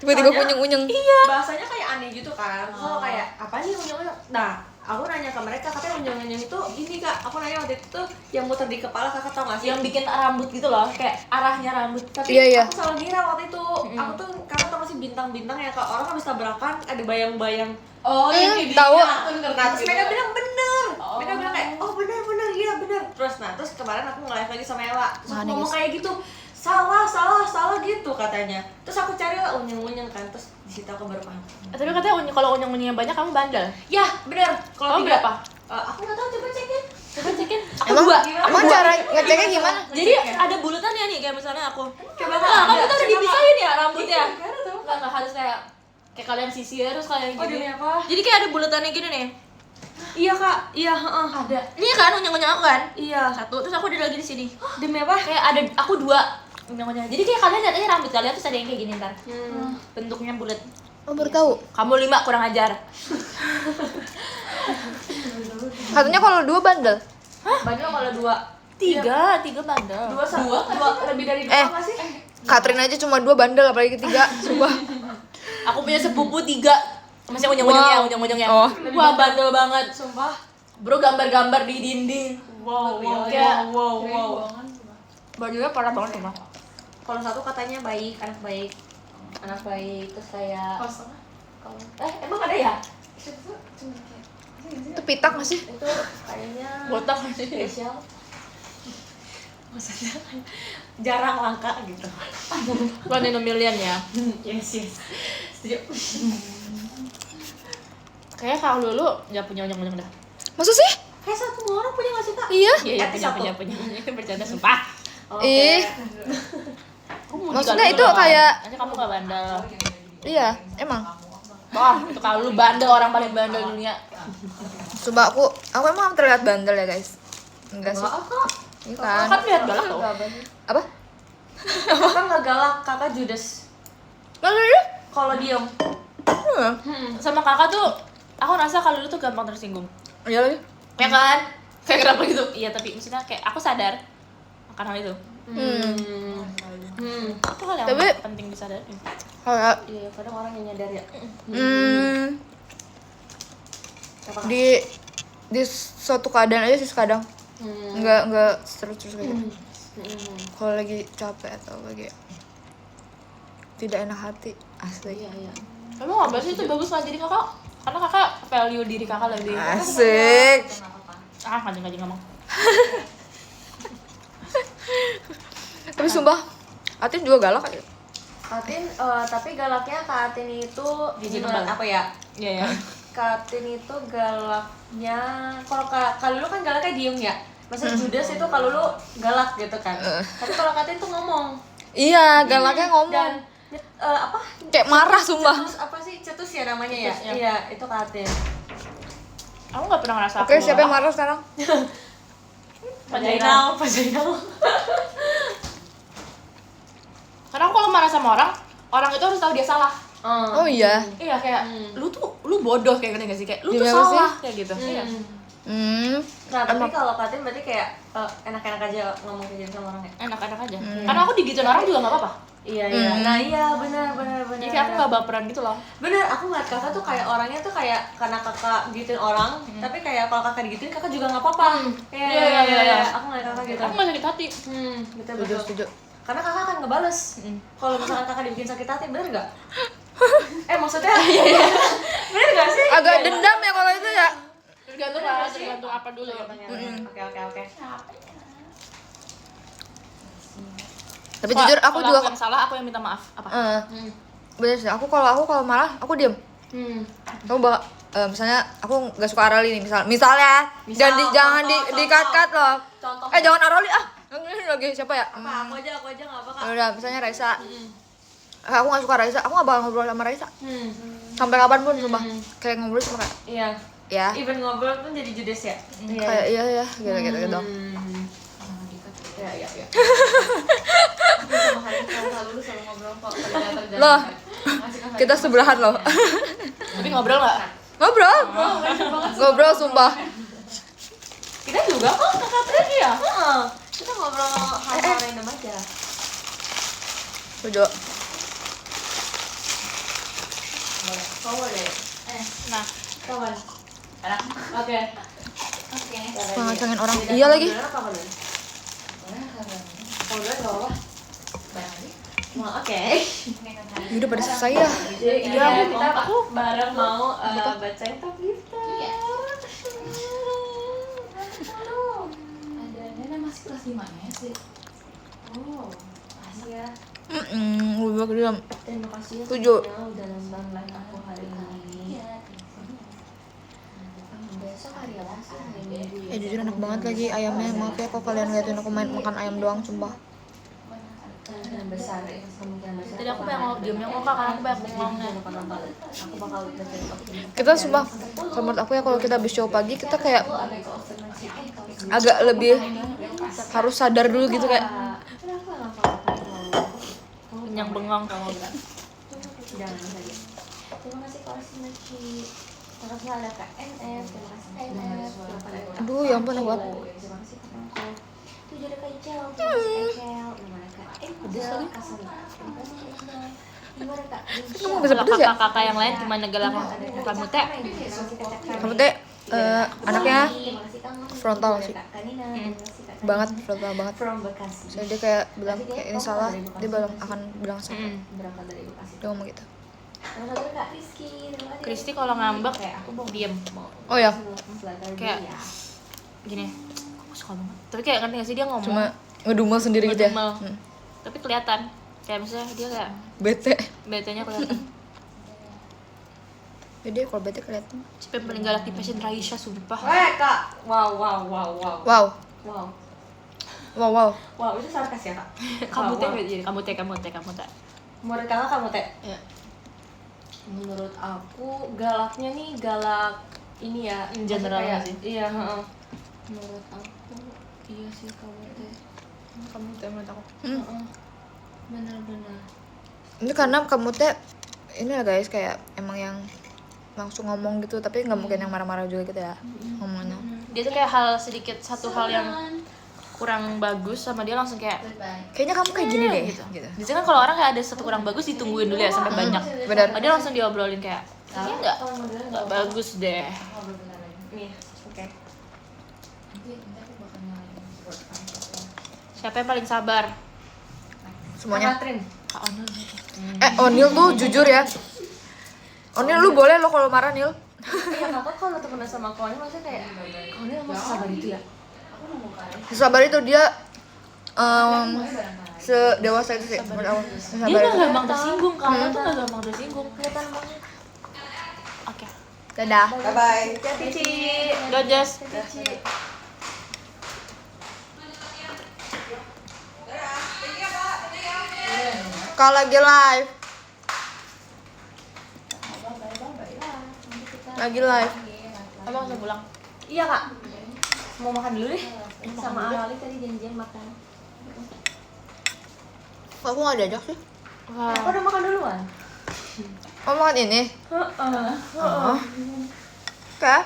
Tiba-tiba Soalnya- unyeng-unyeng. Bahasanya kayak aneh gitu kan. Kalau kayak apa nih unyeng-unyeng? Nah, aku nanya ke mereka, katanya unyeng-unyeng itu ini Kak. Aku nanya waktu itu tuh yang muter di kepala, Kakak tau gak sih? Yang bikin rambut gitu loh, kayak arahnya rambut. Tapi Iya. aku salah ngira waktu itu. Aku tuh Kakak tau gak sih bintang-bintang ya, kalau orang habis tabrakan ada bayang-bayang. Oh, yang kayak tahu. Nah, terus mereka bilang bener. Oh. Mereka bilang kayak, oh bener, iya bener. Terus kemarin aku nge-live lagi sama Ewa. Terus aku Mana, ngomong guys? kayak gitu. Salah gitu katanya. Terus aku cari lah unyeng-unyeng kan. Terus di situ aku baru paham. Tapi katanya kalau unyeng-unyeng banyak kamu bandel. Ya, bener. Kalau Kamu berapa? Aku nggak tahu, coba cekin. Coba cekin. Aku Emang, 2. emang cara ngeceknya gimana? Jadi ada bulatannya nih, kayak misalnya aku. Coba Nah, kamu tuh udah coba, dipisahin ya rambutnya. Kak. Enggak harus kayak kalian sisir terus kalian Oh, gini. demi apa? Jadi kayak ada bulatannya gini nih. Iya Kak, iya heeh. Ada. Ini kan unyeng-unyeng aku kan? Iya. Satu, terus aku ada lagi di sini. Demi apa? Kayak ada aku 2 unyeng-unyeng. Jadi kayak kalian lihat aja rambut kalian terus ada yang kayak gini ntar. Bentuknya bulat. Oh, baru tahu. Kamu 5 kurang ajar. Katanya kalau 2 bandel. Bandel kalau 2. 3 bandel. 2 lebih dari 2 Eh. nggak sih? Katrin aja cuma 2 bandel, apalagi ketiga. Sumpah. Aku punya sepupu 3. Masih unyeng-unyengnya, Wow. unyeng-unyengnya. Oh. Wah, bandel banget. Sumpah. Bro, gambar-gambar di dinding. Wow. Wow. Bajunya parah banget cuma. Kalau satu katanya baik, anak baik, terus kayak Kosong. emang ada ya? Itu pitak gak sih? Itu kayaknya Botak sih. spesial. Maksudnya jarang langka gitu. 1 in a million ya. Yes. Setuju. Kayaknya kalau dulu nggak punya unyeng-unyeng dah. Masa sih? Kayak semua orang punya nggak sih Kak? Iya. Iya, satu. punya. Itu bercanda sumpah. Oke. Ih. Aku mau Maksudnya nikah itu dulu, kayak- nanti kamu gak bandel. Iya, emang. Wah, itu kalau lu bandel, orang paling bandel dunia. Coba aku emang terlihat bandel ya, guys. Enggak sih. Maaf Kak. Ini kan. Kan lihat galak tuh. Apa? Kakak nggak galak, Kakak judes. Maksudnya? Kalau diem. Sama kakak tuh, aku rasa kalau lu tuh gampang tersinggung. Iya lagi. Ya kan? Kayak kenapa gitu? Iya, tapi maksudnya kayak aku sadar akan hal itu. Itu hal yang Tapi- penting disadari. Kayak Iya, kadang orang yang nyadar ya. di suatu keadaan aja sih kadang. Enggak terus kayak gitu. Kalau lagi capek atau lagi tidak enak hati, asli. Iya. Emang apa sih itu bagus nggak jadi kakak? Karena kakak value diri kakak lebih. Asik. Ngaji ngomong. Tapi sumpah, Atin juga galak aja. Katin, tapi galaknya Kak Atin itu Jijik menurut kebal. apa ya? Iya ya. Kak Atin itu galaknya, kalau lu kan galaknya diem ya. Masa Judas itu kalau lu galak gitu kan. Tapi kalau Kak Atin tuh ngomong. Iya, galaknya Dan ngomong. apa? Kayak marah sumpah. Cetus, apa sih? Cetus ya namanya ya? Cetus, ya. Iya, itu Kak Atin. Aku nggak pernah ngerasa. Oke, aku siapa yang galak. marah sekarang? Pak Jainal. Karena aku kalau marah sama orang itu harus tahu dia salah. Oh iya. Iya kayak lu bodoh kayak gini gak sih, kayak lu tuh Gimana salah sih? kayak gitu. Iya. Nah, tapi kalau Kak Atin berarti kayak enak-enak aja ngomong kayak gitu sama orang ya? Enak-enak aja. Karena aku digituin orang juga nggak apa-apa. Iya. Nah, iya benar. Jadi aku nggak baperan gitu loh. Bener, aku ngeliat kakak tuh kayak orangnya tuh kayak karena kakak gituin orang, tapi kayak kalau kakak digituin kakak juga nggak apa-apa. Iya. Aku ngeliat kakak gitu. Aku nggak sakit hati. Betul. Setuju. Karena kakak akan ngebales. Kalau misalkan kakak dibikin sakit hati, bener nggak? Maksudnya? Bener nggak sih? Agak dendam ya kalau itu ya. Tergantung lah, tergantung apa dulu. Oke. Tapi jujur aku Kalau juga yang salah, aku yang minta maaf. Apa? bener sih. Aku kalau marah, aku diem. Aku misalnya aku nggak suka Arali nih misalnya jangan di cut loh. Contoh. Jangan Arali ah. Ini lagi siapa ya? Aku aja nggak apa-apa. Ya udah misalnya Raisa. Aku nggak suka Raisa, aku nggak bakal ngobrol sama Raisa sampai kapanpun sumpah. Kayak ngobrol cuma kayak Iya. ya Even ngobrol pun jadi judes ya. kayak iya ya gitu gitu. Iya. Sama hari lalu selalu ngobrol kok kalau nggak terjadi. Loh, kita sebelahan loh. Tapi ngobrol nggak? Ngobrol sumpah. Kita juga kok kakak tadi ya. Kita ngobrol hal-hal random aja. Setuju. Kau boleh. Nah, Kawan. enak. Oke. Ngacangin orang. Iya lagi. Kalau nggak apa-apa. Nah, oke. Ya udah pada selesai ya. Iya, aku bareng mau bacain top kita. Ada Nena masih kelas 5 ya sih. Oh, Iya. Udah diam. Terima kasih ya 7. semuanya udah nonton live aku hari ini. Besok hari apa sih? Jujur enak banget lagi ayamnya. Maaf ya kalau kalian liatin aku makan ayam doang sumpah. Kemungkinan besar ya, kemungkinan besar. Tadi aku pengen diamnya ngokak karena aku banyak bengongnya. Aku bakal bacain top ini. Kita sumpah kalau menurut aku ya kalau kita habis show pagi kita kayak agak lebih harus sadar dulu gitu kayak Kenyang bengong. Jangan saja. Terima kasih Korsimachi. Terima kasih ada Kak NF. Terima kasih NF. aduh ya ampun buat Terima kasih Kak Nangko. Tujuh ada Kak Icel. Terima kasih Icel. Terima kasih Kak Icel. Kasana. Terima kasih Icel. Terima kasih Kak Icel. kamu bisa Kalau pedes ya kakak-kakak yang lain gimana gelang kamu teh? kamu teh anaknya frontal sih banget frontal banget From Bekasi. saya dia kayak bilang kayak ini salah dia akan bilang salah Berangkat dari Bekasi. dia ngomong gitu Terima kasih Kak Rizky. Terima kasih. Kristi kalau ngambek Kayak aku mau diem. oh ya Kayak- Gini, aku suka banget. Tapi kayak ngerti gak sih dia ngomong cuma ngedumel sendiri gitu ya ngedumel. Tapi kelihatan. Kayak misalnya dia kayak bete betenya kelihatan. jadi kalau bete kelihatan Siapa yang paling galak di passion Raisya sumpah. Weh Kak. Wow. wow Wow, itu sarkas ya Kak? Kamu teh Wow. jadi kamu teh. Menurut kakak kamu teh? Iya. Menurut aku galaknya nih galak ini ya In general maksudnya nggak sih? Iya, heeh. Menurut aku iya sih kamu teh. Kamu teh menurut aku. Heeh. Benar-benar. ini karena kamu teh ini lah guys kayak emang yang langsung ngomong gitu tapi nggak mungkin yang marah-marah juga gitu ya ngomongnya Dia tuh kayak satu hal yang kurang bagus sama dia langsung kayak kayaknya kamu kayak gini deh gitu biasanya kan kalau orang kayak ada satu kurang bagus ditungguin dulu ya sampai banyak. benar Dia langsung diobrolin kayak ini nggak bagus deh. Nih, oke. Siapa yang paling sabar? semuanya Katrin. Kak Onil. Onil tuh jujur ya Onil lu boleh lo kalau marah Nil Iya, kakak kalau temenan sama Koni maksudnya kayak Koni emang sabar itu ya? sabar itu dia sedewasa itu sih menurut aku Dia sabar nggak itu gampang tersinggung, kalau tuh nggak gampang tersinggung. Kelihatan banget. Oke, dadah Hati-hati, Ci. Dojas. kalau lagi live Abang langsung pulang. Iya, Kak. Mau makan dulu deh. Sama Ali tadi janjian makan. kok aku nggak diajak sih Wah, Aku udah makan duluan. oh makan ini Heeh. oke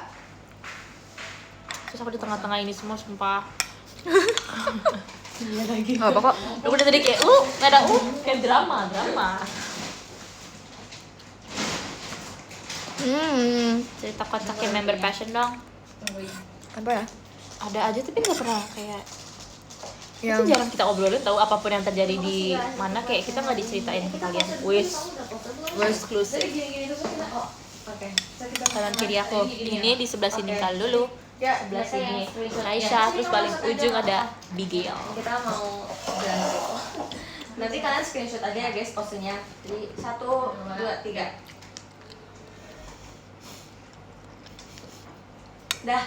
terus aku di tengah-tengah ini semua sumpah. nggak apa kok Aku udah tadi kayak nggak ada kayak drama. Cerita kocaknya member passion dong. apa ya Ada aja tapi nggak pernah kayak yang itu jarang kita obrolin tahu apapun yang terjadi di mana kayak kita nggak diceritain ke kalian. Wis eksklusif. Oke. Kanan kiri aku ini di sebelah sini kali dulu. Sebelah sini Aisyah, terus paling ujung ada Bigel. Kita mau jalan. Nanti kalian screenshot aja ya guys posenya. Jadi 1, 2, 3. Dah.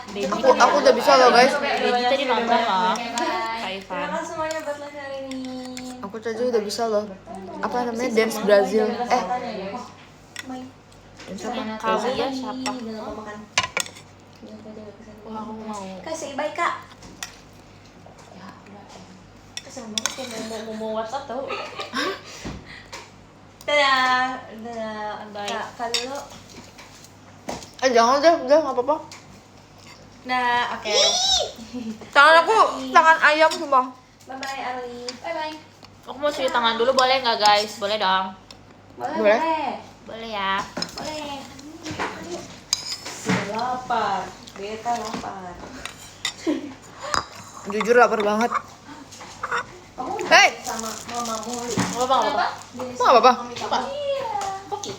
aku udah bisa loh guys Deji tadi nonton loh. Kak Terima Ivan. kasih semuanya buat live hari ini. aku Aku aja udah bisa loh. Apa namanya, dance Brazil. Dance apa? Kamu ya siapa? Wah, aku mau. Kasih baik kak. Kesel banget ya mau WhatsApp tau. Dadah. Bye. Kak dulu. Jangan deh, udah nggak apa-apa. Nah, oke. Tangan aku tangan ayam sumpah. Bye bye Arli. Bye bye. Aku mau cuci tangan dulu, boleh nggak guys? Boleh dong. Boleh. Boleh ya. Boleh. Sudah lapar. Beta lapar. Jujur lapar banget. Hei, Sama mamamu. Nggak apa-apa. mau apa-apa?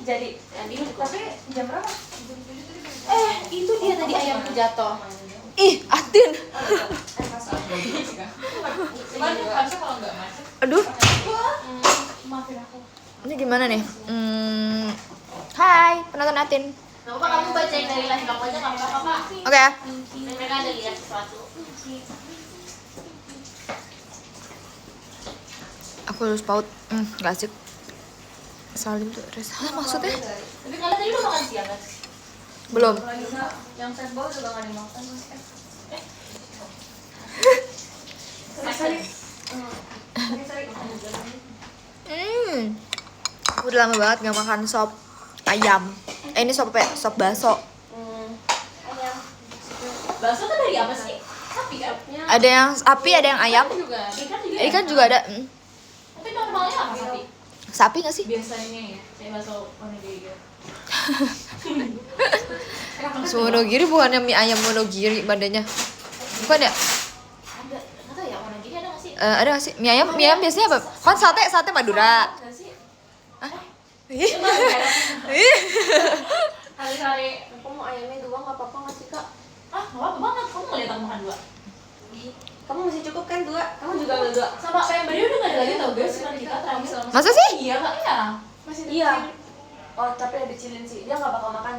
Jadi tapi jam berapa? Itu dia tadi ayamku jatuh. Ih, Atin. Cuman harusnya kalau nggak macet. Aduh, Maafin aku. ini gimana nih? Hai, penonton Atin. Nggak apa-apa, kamu bacain dari live kamu aja nggak apa-apa. Oke. Mereka ada lihat sesuatu. Aku lulus PAUD. Gak asik. Salim tuh res. Hah, maksudnya? Tapi kalian tadi udah makan siang kan? Belum. Yang set ball juga nggak dimakan. Aku udah lama banget gak makan sop ayam. Ini sop apa ya? Sop baso. Ayam. Bakso kan dari apa sih? Sapi kan? Ada yang sapi, ada yang ayam. Juga. Ikan juga ada. Tapi normalnya apa sapi? Sapi gak sih? Biasanya ya, kayak bakso onigiri gitu. Monogiri bukannya mie ayam monogiri badannya. Bukan ya? Ada. Nggak tahu ya, onigiri ada nggak sih? Ada gak sih? Mie ayam biasanya apa? Kan sate Madura. Nggak sih? Ih. Hari-hari. Aku mau ayamnya dua nggak apa-apa nggak sih kak? Ah, nggak apa banget. Kamu ngeliat aku makan dua. Kamu masih cukup kan dua? Kamu juga ambil dua. Sama kayak Maria udah nggak ada lagi tau guys, kan kita terakhir. Masa sih? Iya kak, iya. Masih Iya. Oh tapi ada cilin sih. Dia nggak bakal makan.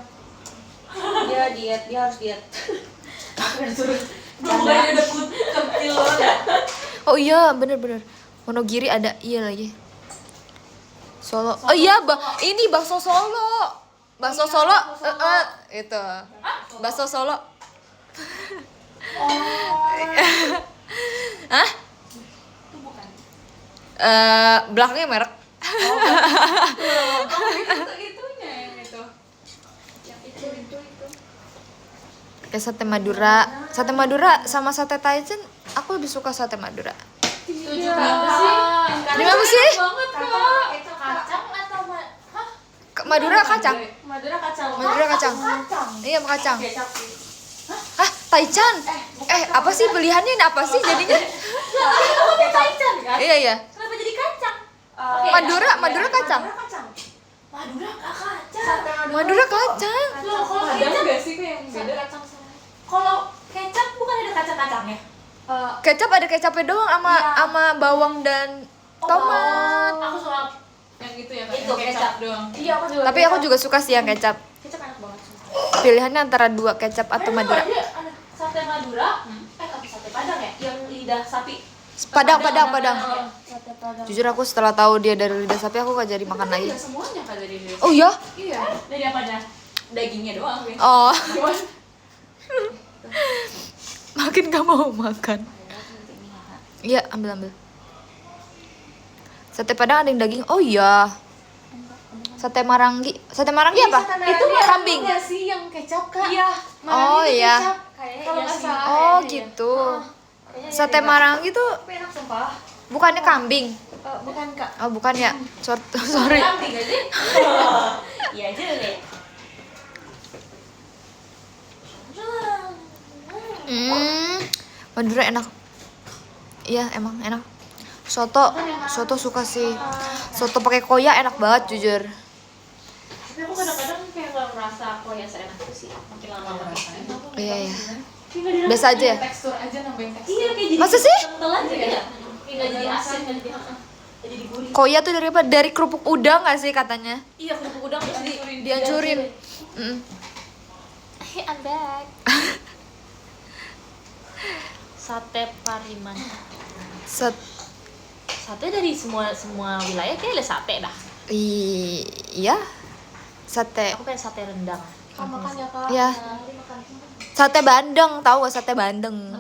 Dia diet. Dia harus diet. Aku udah suruh. Bukannya udah kecil banget. Oh iya, bener-bener. Monogiri ada, iya lagi. Solo. Oh iya, ini bakso Solo. Bakso Solo, itu. Bakso Solo. Hah? Itu bukan. Belakangnya merek. itunya yang itu. Yang itu. Kayak sate Madura. Sate Madura sama sate Taichan, aku lebih suka sate Madura. Itu juga apa sih? Kenapa sih? Banget kak. Kacang atau hah? Madura kacang. Madura kacang. Madura kacang. Kacang. Iya, sama kacang. Kecap. Hah, Taichan? Apa sih pilihannya ini apa sih jadinya? Kacang kan? Iya. Kenapa jadi kacang? Madura kacang. Madura kacang. Madura nggak kacang. Sate Madura kacang. Loh, kalau Ada kecap, nggak sih kayak yang beda? kacang sama. Kalau kecap bukan ada kacang-kacangnya? Kecap ada kecapnya doang sama bawang dan tomat. Aku suka Yang itu ya kak. Itu, yang kecap. doang. Iya aku juga. Tapi aku juga suka sih yang kecap. Kecap enak banget. Pilihannya antara dua kecap atau Madura. Ada sate Madura, tapi sate Padang ya, yang lidah sapi. Padang. Sate padang. Jujur aku setelah tahu dia dari lidah sapi aku gak jadi makan lagi. Iya semuanya kak dari dia. Oh iya? Iya. Dari apanya? Dagingnya doang. Win. Oh, Cuman makin gak mau makan. Iya, ambil. Sate Padang ada yang daging. Oh iya. Sate Marangi. Sate Marangi apa? itu kambing. nggak sih yang kecap kak? Iya. Oh iya. Kayaknya Kalau iya nggak sih. salah. Oh Kayaknya gitu. Kayaknya Sate iya, Kak. Marangi tuh Tapi enak sumpah. bukannya kambing. Bukan kak. Oh bukan ya. Sorry. Kambing gak sih? Iya aja deh. Madura enak. Iya emang enak. Soto suka sih. Soto pakai koya enak banget jujur. Tapi aku kadang-kadang kayak gak ngerasa aku ya seenak itu sih. Makin lama rasanya. Iya. Kayak nggak dirasa. Biasa aja ya. Tekstur aja nambahin tekstur. Iya kayak jadi Masa sih? kental aja ya. Kayak nggak jadi asin, nggak jadi gurih. Koya tuh dari apa? Dari kerupuk udang gak sih katanya? Iya kerupuk udang terus Dihancurin. Hey, I'm back. Sate Pariman. Sate dari semua wilayah kayak ada sate dah. Iya. Sate. Aku pengen sate rendang. Kak makan ya kak. Iya. Sate Bandeng, tahu gak sate Bandeng?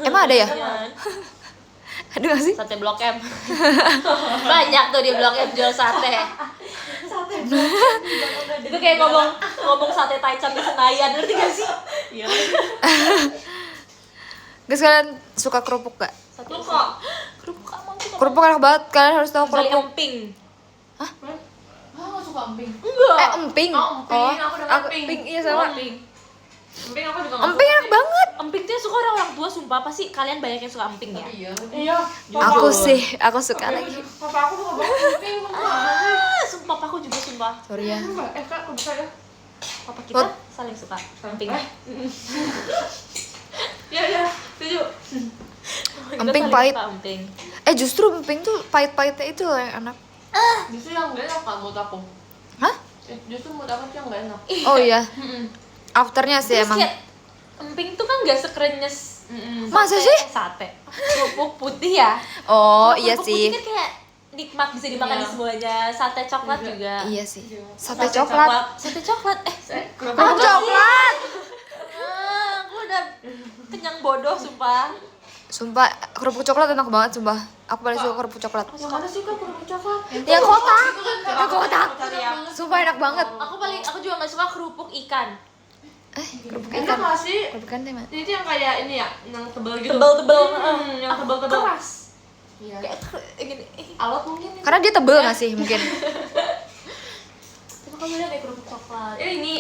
Emang ada ya? Ada gak sih? Sate Blok M. Banyak tuh di Blok M jual sate. Itu kayak ngomong sate Taichan di Senayan, ngerti gak sih? Iya. Guys, kalian suka kerupuk gak? Sate kok. Kerupuk emang suka. Kerupuk enak banget, kalian harus tahu Kecuali kerupuk. emping. Ah, nggak suka emping. Enggak. Emping. Oh, emping. Aku dengar emping. Iya sama. Emping. Emping aku juga nggak Emping enak banget. Emping tuh suka orang tua, sumpah. Pasti kalian banyak yang suka emping ya? Iya. Iya. Aku sih, aku suka lagi. Papa aku suka banget emping. Sumpah, aku juga sumpah. Sorry ya. Kak, kok bisa ya? Papa kita saling suka emping. Iya, setuju. Kita Emping saling pahit. suka emping. Justru emping tuh pahit-pahitnya itu loh yang enak. Justru yang gak enak kan menurut aku. Hah? Justru menurut aku tuh yang gak enak. Oh iya. Afternya sih Terus emang. kayak emping tuh kan gak sekrenyes Masa sih? sate. Kerupuk putih ya. Oh Kerupuk iya putih sih. kan kayak nikmat, bisa dimakan di semuanya. Sate coklat juga. Iya sih. Sate coklat. Sate coklat. Kerupuk coklat. Aku udah kenyang bodoh sumpah. Sumpah, kerupuk coklat enak banget sumpah. Aku paling suka kerupuk coklat. Yang mana sih kak kerupuk coklat? Yang kotak. Yang kotak. Sumpah enak banget. Aku juga gak suka kerupuk ikan. Kerupuk Enak ikan. gak sih? Kerupuk ikan tema. Itu yang kayak ini ya, yang tebel gitu. Tebel-tebel. Yang tebel-tebel. Keras. Iya. Kayak gini. Alot mungkin. Karena dia tebel gak sih mungkin? Tapi kamu udah kayak kerupuk coklat. Ini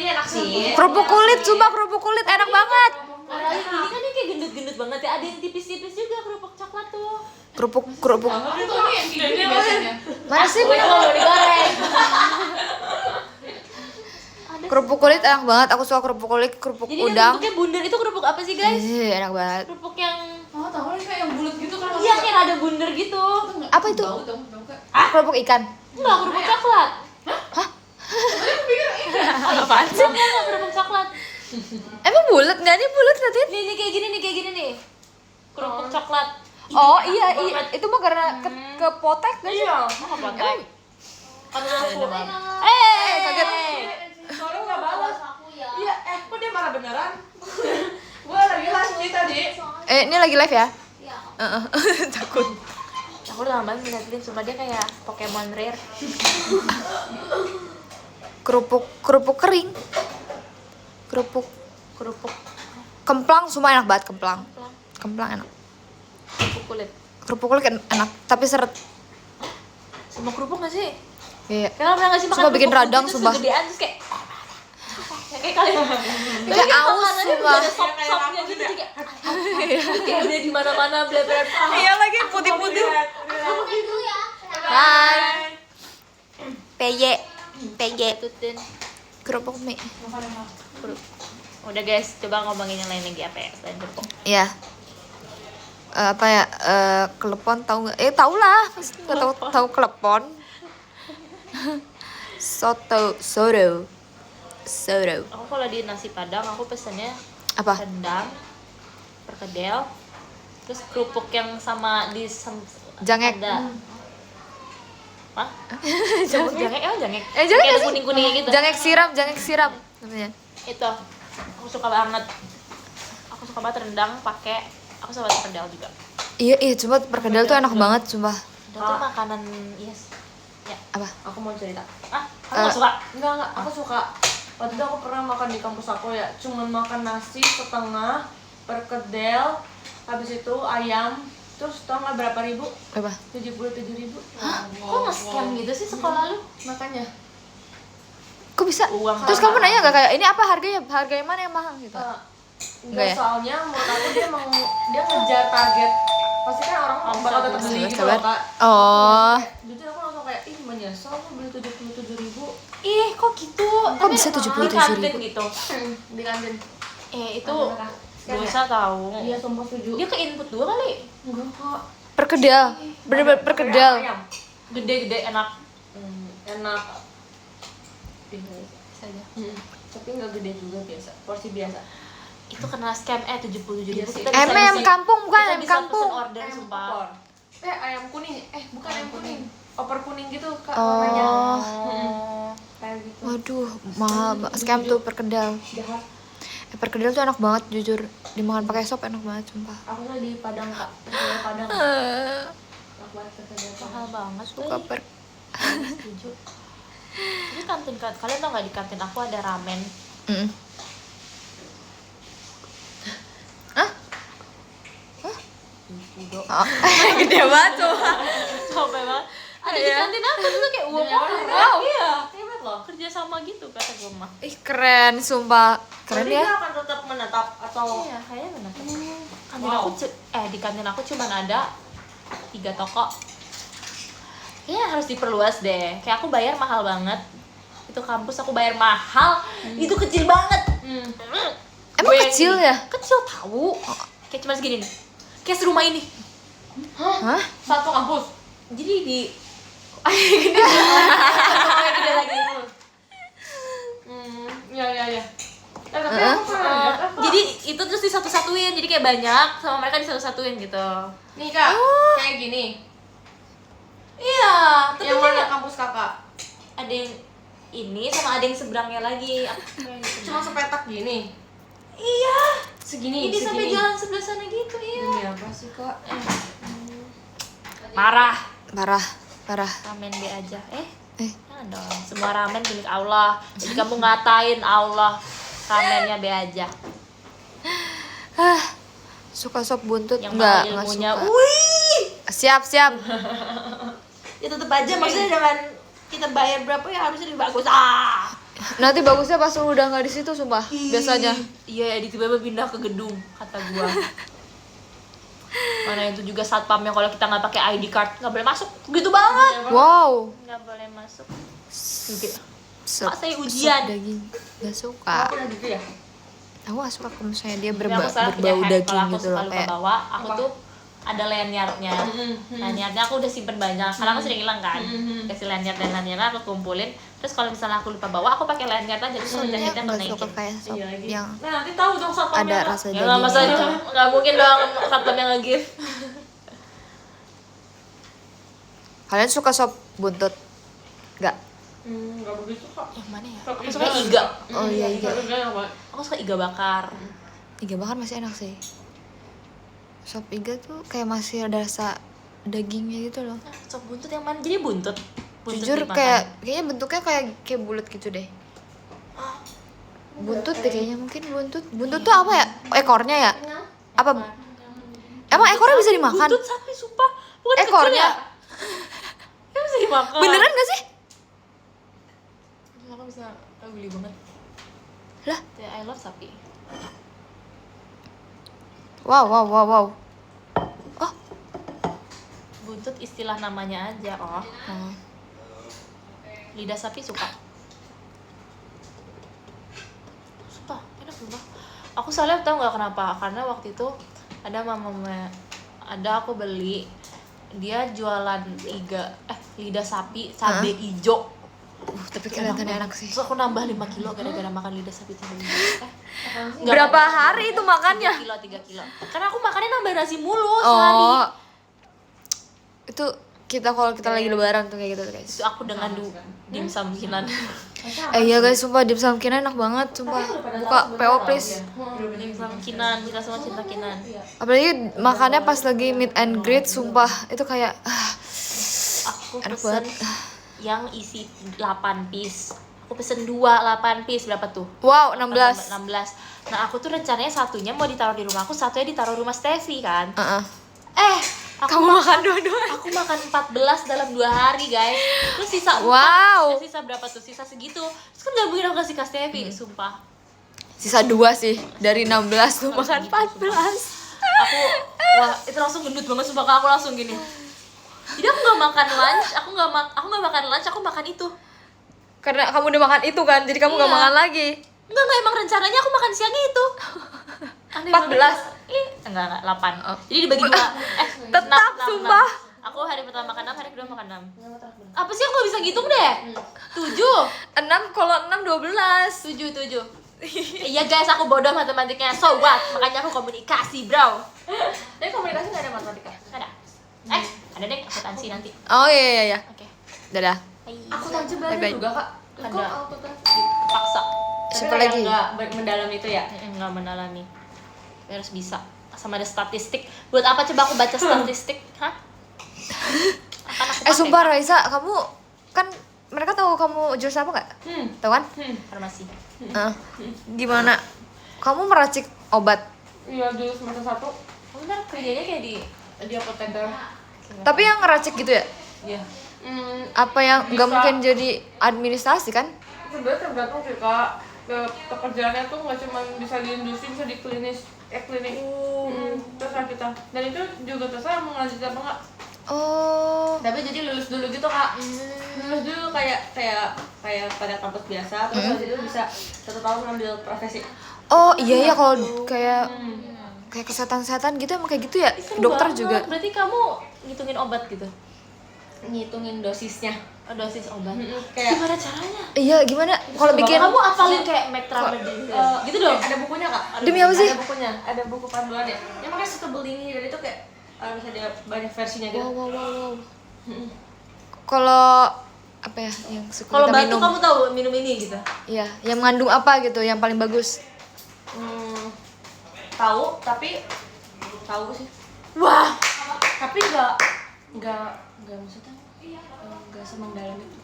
enak sih. Kerupuk kulit, sumpah kerupuk kulit enak banget. Nah, ini kan dia kayak gendut-gendut banget ya. Ada yang tipis-tipis juga kerupuk coklat tuh. Kerupuk. Tapi tuh ini yang gini biasanya. Mana sih? Pokoknya kalau mau digoreng. Kerupuk kulit enak banget. Aku suka kerupuk kulit, kerupuk Jadi kan udang. kerupuknya bundar, itu kerupuk apa sih guys? Enak banget. Kerupuk yang Oh, tahu nih kayak yang bulat gitu kan. iya kayak ada bundar gitu. Apa itu? Bau kayak. Kerupuk ikan. Enggak, kerupuk coklat. Apaan sih? Enggak, kerupuk coklat. Emang bulat nggak nih bulat liatin? Nih kayak gini nih. Kerupuk coklat. Oh iya, itu mah karena ke potek kan sih? Iya. Mau potek. Karena aku kaget. Soalnya nggak balas. Iya, kok dia marah beneran? Gue lagi live nih tadi. Ini lagi live ya? Takut. Aku udah lama banget ngeliatin, sumpah dia kayak Pokemon rare. Kerupuk kering. Kerupuk kemplang, semua enak banget kemplang. Kemplang enak. Kerupuk kulit. Kerupuk kulit enak, tapi seret. Sama kerupuk gak sih? Iya. Kalian pernah gak sih makan Sumpah bikin kerupuk radang, putih sumpah. terus gedean terus kayak kayak kalian Kayak aus, sumpah. ada sop-sopnya gitu kayak kayak udah di mana-mana bleber. Iya lagi putih-putih. Hai. PY. Tutin. Kerupuk mie. Udah guys, coba ngomongin yang lain lagi apa ya selain kerupuk. Iya. Apa ya? Klepon tahu nggak? Tahu lah, pasti nggak tahu klepon. Soto. Aku kalau di nasi padang aku pesennya Apa? rendang, perkedel, terus kerupuk yang sama di Jangek. ada apa? Jangek, jangek. Jangek Kayak nggak ada sih? kuning-kuningnya gitu. Jangek siram namanya. Itu aku suka banget. Aku suka banget rendang pakai. Aku suka banget perkedel juga. Iya, cuma perkedel tuh enak banget, sumpah. Itu tuh makanan yes. Ya. Apa? Aku mau cerita. Kamu gak suka? Enggak, aku suka. Waktu itu aku pernah makan di kampus aku ya, cuman makan nasi setengah, perkedel, habis itu ayam, terus tau nggak berapa ribu? Apa? 77.000. Kok nge-scam gitu sih sekolah lu? Makanya. Kok bisa? Uang Terus kamu nanya nggak kayak ini apa harganya? Harganya mana yang mahal gitu? Enggak, ya? soalnya menurut aku dia ngejar target. Pasti kan orang bakal tetap beli gitu loh kak. Oh. Jadi aku langsung kayak, ih menyesal aku beli 77.000 Ih, kok gitu? Kok bisa Di 77.000? kantin gitu. di kantin. Itu dosa tahu. Iya, sumpah setuju. Dia ke input 2 kali. Enggak kok. Perkedel. Bener-bener perkedel. Ayam. Gede-gede enak. Enak. Bisa aja. Tapi nggak gede juga biasa, porsi biasa. Itu kena scam 77.000. Iya sih. Kita bisa MM kampung bukan kita MM bisa kampung. pesen order sumpah. ayam kuning. Bukan ayam kuning. Oper kuning gitu Kak Oh. warnanya. Kayak gitu. Waduh, mahal. Scam tuh perkedel. Jahat. Perkedel tuh enak banget jujur. Dimakan pakai sop enak banget sumpah. Aku tuh di Padang Kak. Di Padang. Eh, Enak banget perkedel. Mahal banget suka tuh. Setuju. Ini kantin kalian tau nggak di kantin aku ada ramen. Mm. Hah? Udah. Oh, gede banget tuh. Sampai banget. Ada di Iya. kantin aku tuh kayak wow. Wow. Iya, hebat loh. Kerja sama gitu kata gue mah. Ih keren, sumpah. Keren Berarti ya. dia akan tetap menetap atau Iya, kayaknya benar. Kantin Wow. aku di kantin aku cuma ada 3 toko. Kayaknya harus diperluas deh. Kayak aku bayar mahal banget. Itu kampus aku bayar mahal. Itu kecil banget. Emang Gue yang kecil ini. ya? Kecil tahu. Kayak cuma segini nih. Kayak serumah ini. Hah? satu kampus? Jadi di gede lagi. Iya. Tapi Heeh. aku pernah lihat apa? Jadi itu terus disatu-satuin. Jadi kayak banyak sama mereka disatu-satuin gitu. Nih Kak, kayak gini. Iya, tapi Yang mana kayak kampus Kakak? ada yang ini sama ada yang seberangnya lagi. Cuma sepetak gini. Iya. Segini. Ini sampai jalan sebelah sana gitu, iya. Ini apa sih Kak? Parah. Parah. Ramen B aja. Eh. Jangan dong. Semua ramen milik Allah. Jadi kamu ngatain Allah. Ramennya B aja. Suka sop buntut? Yang Enggak mahal ilmunya. suka. Wih. Siap. Ya tetap aja maksudnya dengan kita bayar berapa ya harusnya lebih bagus. Nanti bagusnya pas lu udah nggak di situ sumpah. Biasanya. Iya, tiba-tiba pindah ke gedung kata gua. Mana itu juga satpam yang kalau kita nggak pakai ID card nggak boleh masuk. Gitu banget. Wow. Nggak boleh masuk. Sop, Pak, saya ujian. sop daging. Gak suka. Aku udah gitu ya. Aku gak suka kalau misalnya dia Tapi aku sekarang punya berbau hack. daging Kalau aku gitu suka loh lupa kayak. bawa, aku Apa? tuh ada lanyardnya. Lanyardnya aku udah simpen banyak karena aku sering hilang kan. Kasih lanyard dan lanyardnya aku kumpulin. Terus kalau misalnya aku lupa bawa, aku pakai lanyard aja terus aku jahitnya aku Gak suka naikin. kayak sop Iya, gitu. yang Nah, nanti tahu dong satpamnya. ada Kak. rasa Ya nggak masa dagingnya. nggak mungkin dong satpam yang nge-give. Kalian suka sop buntut? Gak? Enggak begitu Kak. Yang mana ya? Sop Aku iga. suka iga. Oh iya, iga. Sop iga yang apa? Aku suka iga bakar. Iga bakar masih enak sih. Sop iga tuh kayak masih ada rasa dagingnya gitu loh. Sop buntut yang mana? Jadi buntut. Jujur dimakan. kayaknya bentuknya kayak bulat gitu deh. Buntut deh kayaknya, mungkin buntut. Buntut tuh apa ya? Ekornya ya? Apa? Emang ekornya bisa dimakan? Buntut sapi sumpah. Bukan kecil Ekornya? ya? Emang bisa dimakan. Beneran gak sih? Aku bisa beli banget. Lah? I love sapi. Wow. Oh. Buntut istilah namanya aja. Oh. Lidah sapi suka. Sumpah, enak sumpah. Aku soalnya tau gak kenapa. Karena waktu itu ada aku beli, dia jualan lidah sapi cabai hijau. Tapi kelihatannya enak sih. Terus aku nambah 5 kilo gara-gara makan lidah sapi cabai hijau. Berapa hari itu makannya? 3 kilo. Karena aku makannya nambah nasi mulu sehari. Oh. Itu kalau kita lagi lebaran tuh kayak gitu guys. Itu aku dengan dimsum kinan. Iya guys, sumpah dimsum kinan enak banget, sumpah. Buka PO please. Dimsum kinan, kita semua cinta kinan. Apalagi makannya pas lagi meet and greet, sumpah. Itu kayak Aku enak pesen banget. yang isi 8 piece. Aku pesen 8 piece, berapa tuh? Wow, 16. 16. Nah, aku tuh rencananya satunya mau ditaruh di rumahku, satunya ditaruh rumah Steffi kan. Aku Kamu makan dua-duanya. Aku makan 14 dalam 2 hari, guys. Terus sisa 4. Wow. Sisa berapa tuh? Sisa segitu. Terus kan gak mungkin aku kasih ke Steffi, sumpah. Sisa 2 sih dari 16 tuh makan 14. Aku itu langsung gendut banget, sumpah. Aku langsung gini. Jadi aku gak makan lunch, aku gak makan lunch, aku makan itu. Karena kamu udah makan itu kan, jadi kamu Iya. gak makan lagi. Enggak, emang rencananya aku makan siangnya itu. Aneh 14. banget. Enggak, 8. Oh. Jadi dibagi 2. Tetap, 6, sumpah. 6. Aku hari pertama makan 6, hari kedua makan 6. Apa sih aku gak bisa ngitung deh? 7. 6 kalau 6 12. 7. Iya guys, aku bodoh matematiknya. So what? Makanya aku komunikasi, bro. Tapi komunikasi nggak ada matematika. Ada. Ada deh akuntansi nanti. Oh iya. Oke. Dadah. Bye. Aku tahu belajar Bye-bye. juga kak. Ada. Kok akuntansi? Paksa. Siapa lagi? Nggak mendalam itu ya? Nggak mendalami. Harus bisa. Sama ada statistik. Buat apa coba aku baca statistik? Hah? Akan aku pakai. Sumpah Raisa, kamu kan mereka tahu kamu jurusan apa nggak? Tahu kan? Farmasi. Gimana? Kamu meracik obat, Iya dulu semester 1. Bener kerjanya kayak di apoteker. tapi yang ngeracik gitu ya? Iya. Apa yang nggak Bisa. mungkin jadi administrasi kan? Sebenarnya tergantung sih kak. Pekerjaannya tuh nggak cuma bisa di industri, bisa di klinik. Terserah kita. Dan itu juga terserah mau lanjut apa nggak. Oh, Tapi jadi lulus dulu gitu kak. Lulus dulu kayak pada kampus biasa. Terus habis itu bisa 1 tahun ngambil profesi. oh iya kalau kayak kesehatan gitu emang kayak gitu ya? Dokter juga. Berarti kamu ngitungin obat gitu? Ngitungin dosisnya. Oh, dosis obat. Kayak Gimana caranya? Iya gimana? Kalau bikin Kamu apalin kayak Mectramidine gitu dong? Ada bukunya kak. Demi apa sih? Ada bukunya. Ada buku panduan ya. Yang makanya setebel ini dan itu kayak bisa ada banyak versinya gitu. wow. Kalau apa ya yang suka Kalau kita batu minum? kamu tahu minum ini gitu? Iya, yang mengandung apa gitu yang paling bagus? Tahu tapi tahu sih. Wah, Tapi nggak maksudnya nggak semendalam itu.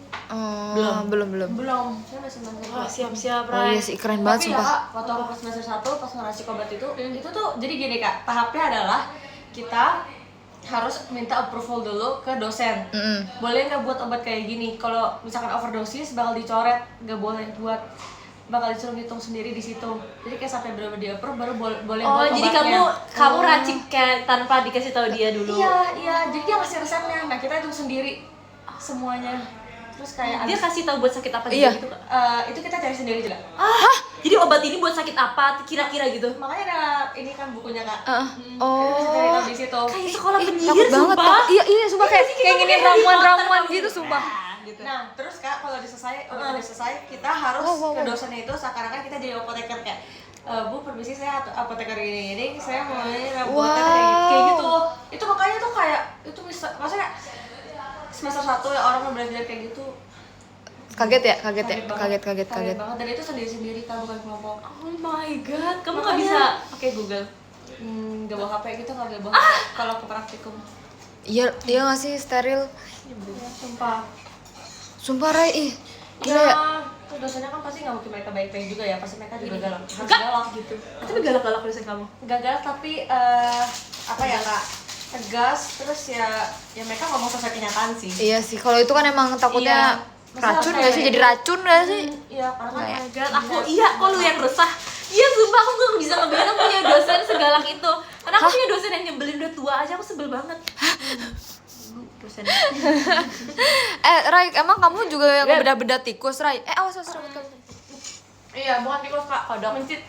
Belum. Belum. Saya masih mendalam. siap-siap, Oh iya sih keren banget Tapi ya sumpah. kak, waktu aku pas semester 1 pas ngeracik obat itu tuh jadi gini kak, tahapnya adalah kita harus minta approval dulu ke dosen. Boleh nggak buat obat kayak gini? Kalau misalkan overdosis bakal dicoret, nggak boleh buat, bakal disuruh ngitung sendiri di situ. Jadi kayak sampai benar-benar di approve baru boleh Oh, buat jadi obatnya. kamu racik kayak tanpa dikasih tahu dia dulu. Iya, jadi dia ngasih resepnya. Nah kita hitung sendiri semuanya. Terus kayak Dia kasih tahu buat sakit apa Iya. gitu, Kak? itu kita cari sendiri juga. Jadi obat ini buat sakit apa kira-kira gitu? Makanya ada ini kan bukunya kak. Oh. Kita cari tahu di situ. Kayak sekolah penyihir Takut banget. sumpah. Iya sumpah kayak nginin ramuan-ramuan gitu sumpah. Gitu. Nah, terus kak kalau udah selesai, kita harus ke dosennya itu seakan-akan kita jadi apoteker kayak Bu, permisi saya apoteker ini, saya mau ini rambutan kayak gitu. Itu makanya tuh kayak itu maksudnya semester 1 ya orang mau belajar kayak gitu. Kaget Kaget kaget. banget, dan itu sendiri-sendiri kan, bukan kelompok. Oh my god, kamu nggak bisa pakai Google? Gak bawa HP gitu, nggak bawa HP kalau ke praktikum. Iya nggak sih steril. Ya, Sumpah Rai, gila ya. Tuh dosennya kan pasti nggak mungkin mereka baik-baik juga ya, pasti mereka juga galak, harus galak gitu. Tapi galak-galak dosen kamu? Nggak galak tapi apa ya kak, tegas, terus ya mereka ngomong sesuai kenyataan sih. Iya sih, kalau itu kan emang takutnya racun Masalah nggak sih? kayak Jadi racun nggak sih? Iya, karena kan Kayak- Oh my god, kok lu yang resah? Iya sumpah aku gak bisa ngebayangin aku punya dosen segalak itu. Karena aku punya dosen yang nyebelin udah tua aja, aku sebel banget. Dosen. Rai, emang kamu juga yang bedah-bedah tikus, Rai? Awas rambut kamu. iya, bukan tikus kak, kodok. Mencit.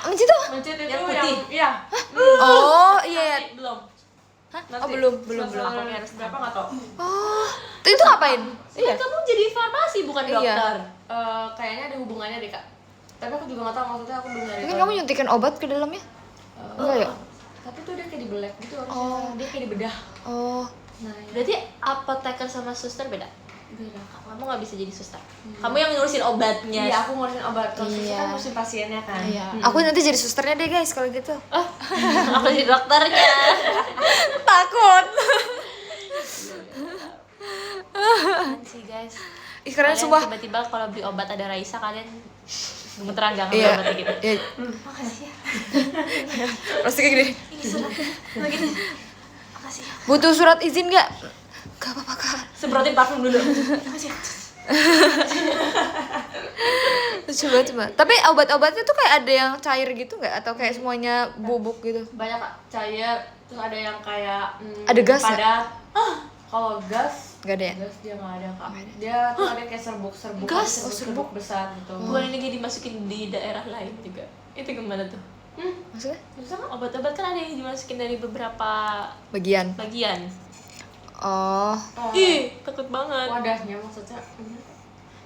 Mencit tuh? Mencit itu Yang putih? iya. Oh iya. Nanti belum. Oh belum. Harus berapa nggak tau. Oh, itu ngapain? Iya. Kamu jadi farmasi bukan Iya. dokter. Kayaknya ada hubungannya deh kak. Tapi aku juga nggak tahu, maksudnya aku belum nyari. Mungkin kamu nyuntikin obat ke dalamnya? Enggak ya? Tapi tuh dia kayak dibelek gitu harusnya. Dia kayak dibedah. Oh, Nah, ya. Berarti apoteker sama suster beda? Beda kak. Kamu gak bisa jadi suster. Kamu yang ngurusin obatnya. Iya, aku ngurusin obat. Kalau suster Iya. kan ngurusin pasiennya kan. iya. Aku nanti jadi susternya deh guys kalau gitu. Aku jadi dokternya. Takut. Keren sih guys. Ih keren Kalian sumpah. tiba-tiba kalau beli obat ada Raisa kalian gemeteran gak ngambil Iya. obatnya gitu. Iya. Makasih ya. Pasti kayak gini. Ini suratnya. Begitu. Makasih ya. Butuh surat izin nggak? Gak apa-apa kak. Semprotin parfum dulu. Makasih ya. Coba. Tapi obat-obatnya tuh kayak ada yang cair gitu nggak? Atau kayak semuanya bubuk gitu? Banyak kak, cair, terus ada yang kayak Ada gas ya? padat. Kalau gas, Nggak ada ya? gas dia nggak ada kak. Dia tuh ada kayak serbuk-serbuk, Gas? ada serbuk besar gitu. Bukan ini kayak dimasukin di daerah lain juga. Itu gimana tuh? Maksudnya? Bisa nggak? Obat-obat kan ada yang dimasukin dari beberapa Bagian. bagian. Oh, Ih, takut banget. Wadahnya maksudnya.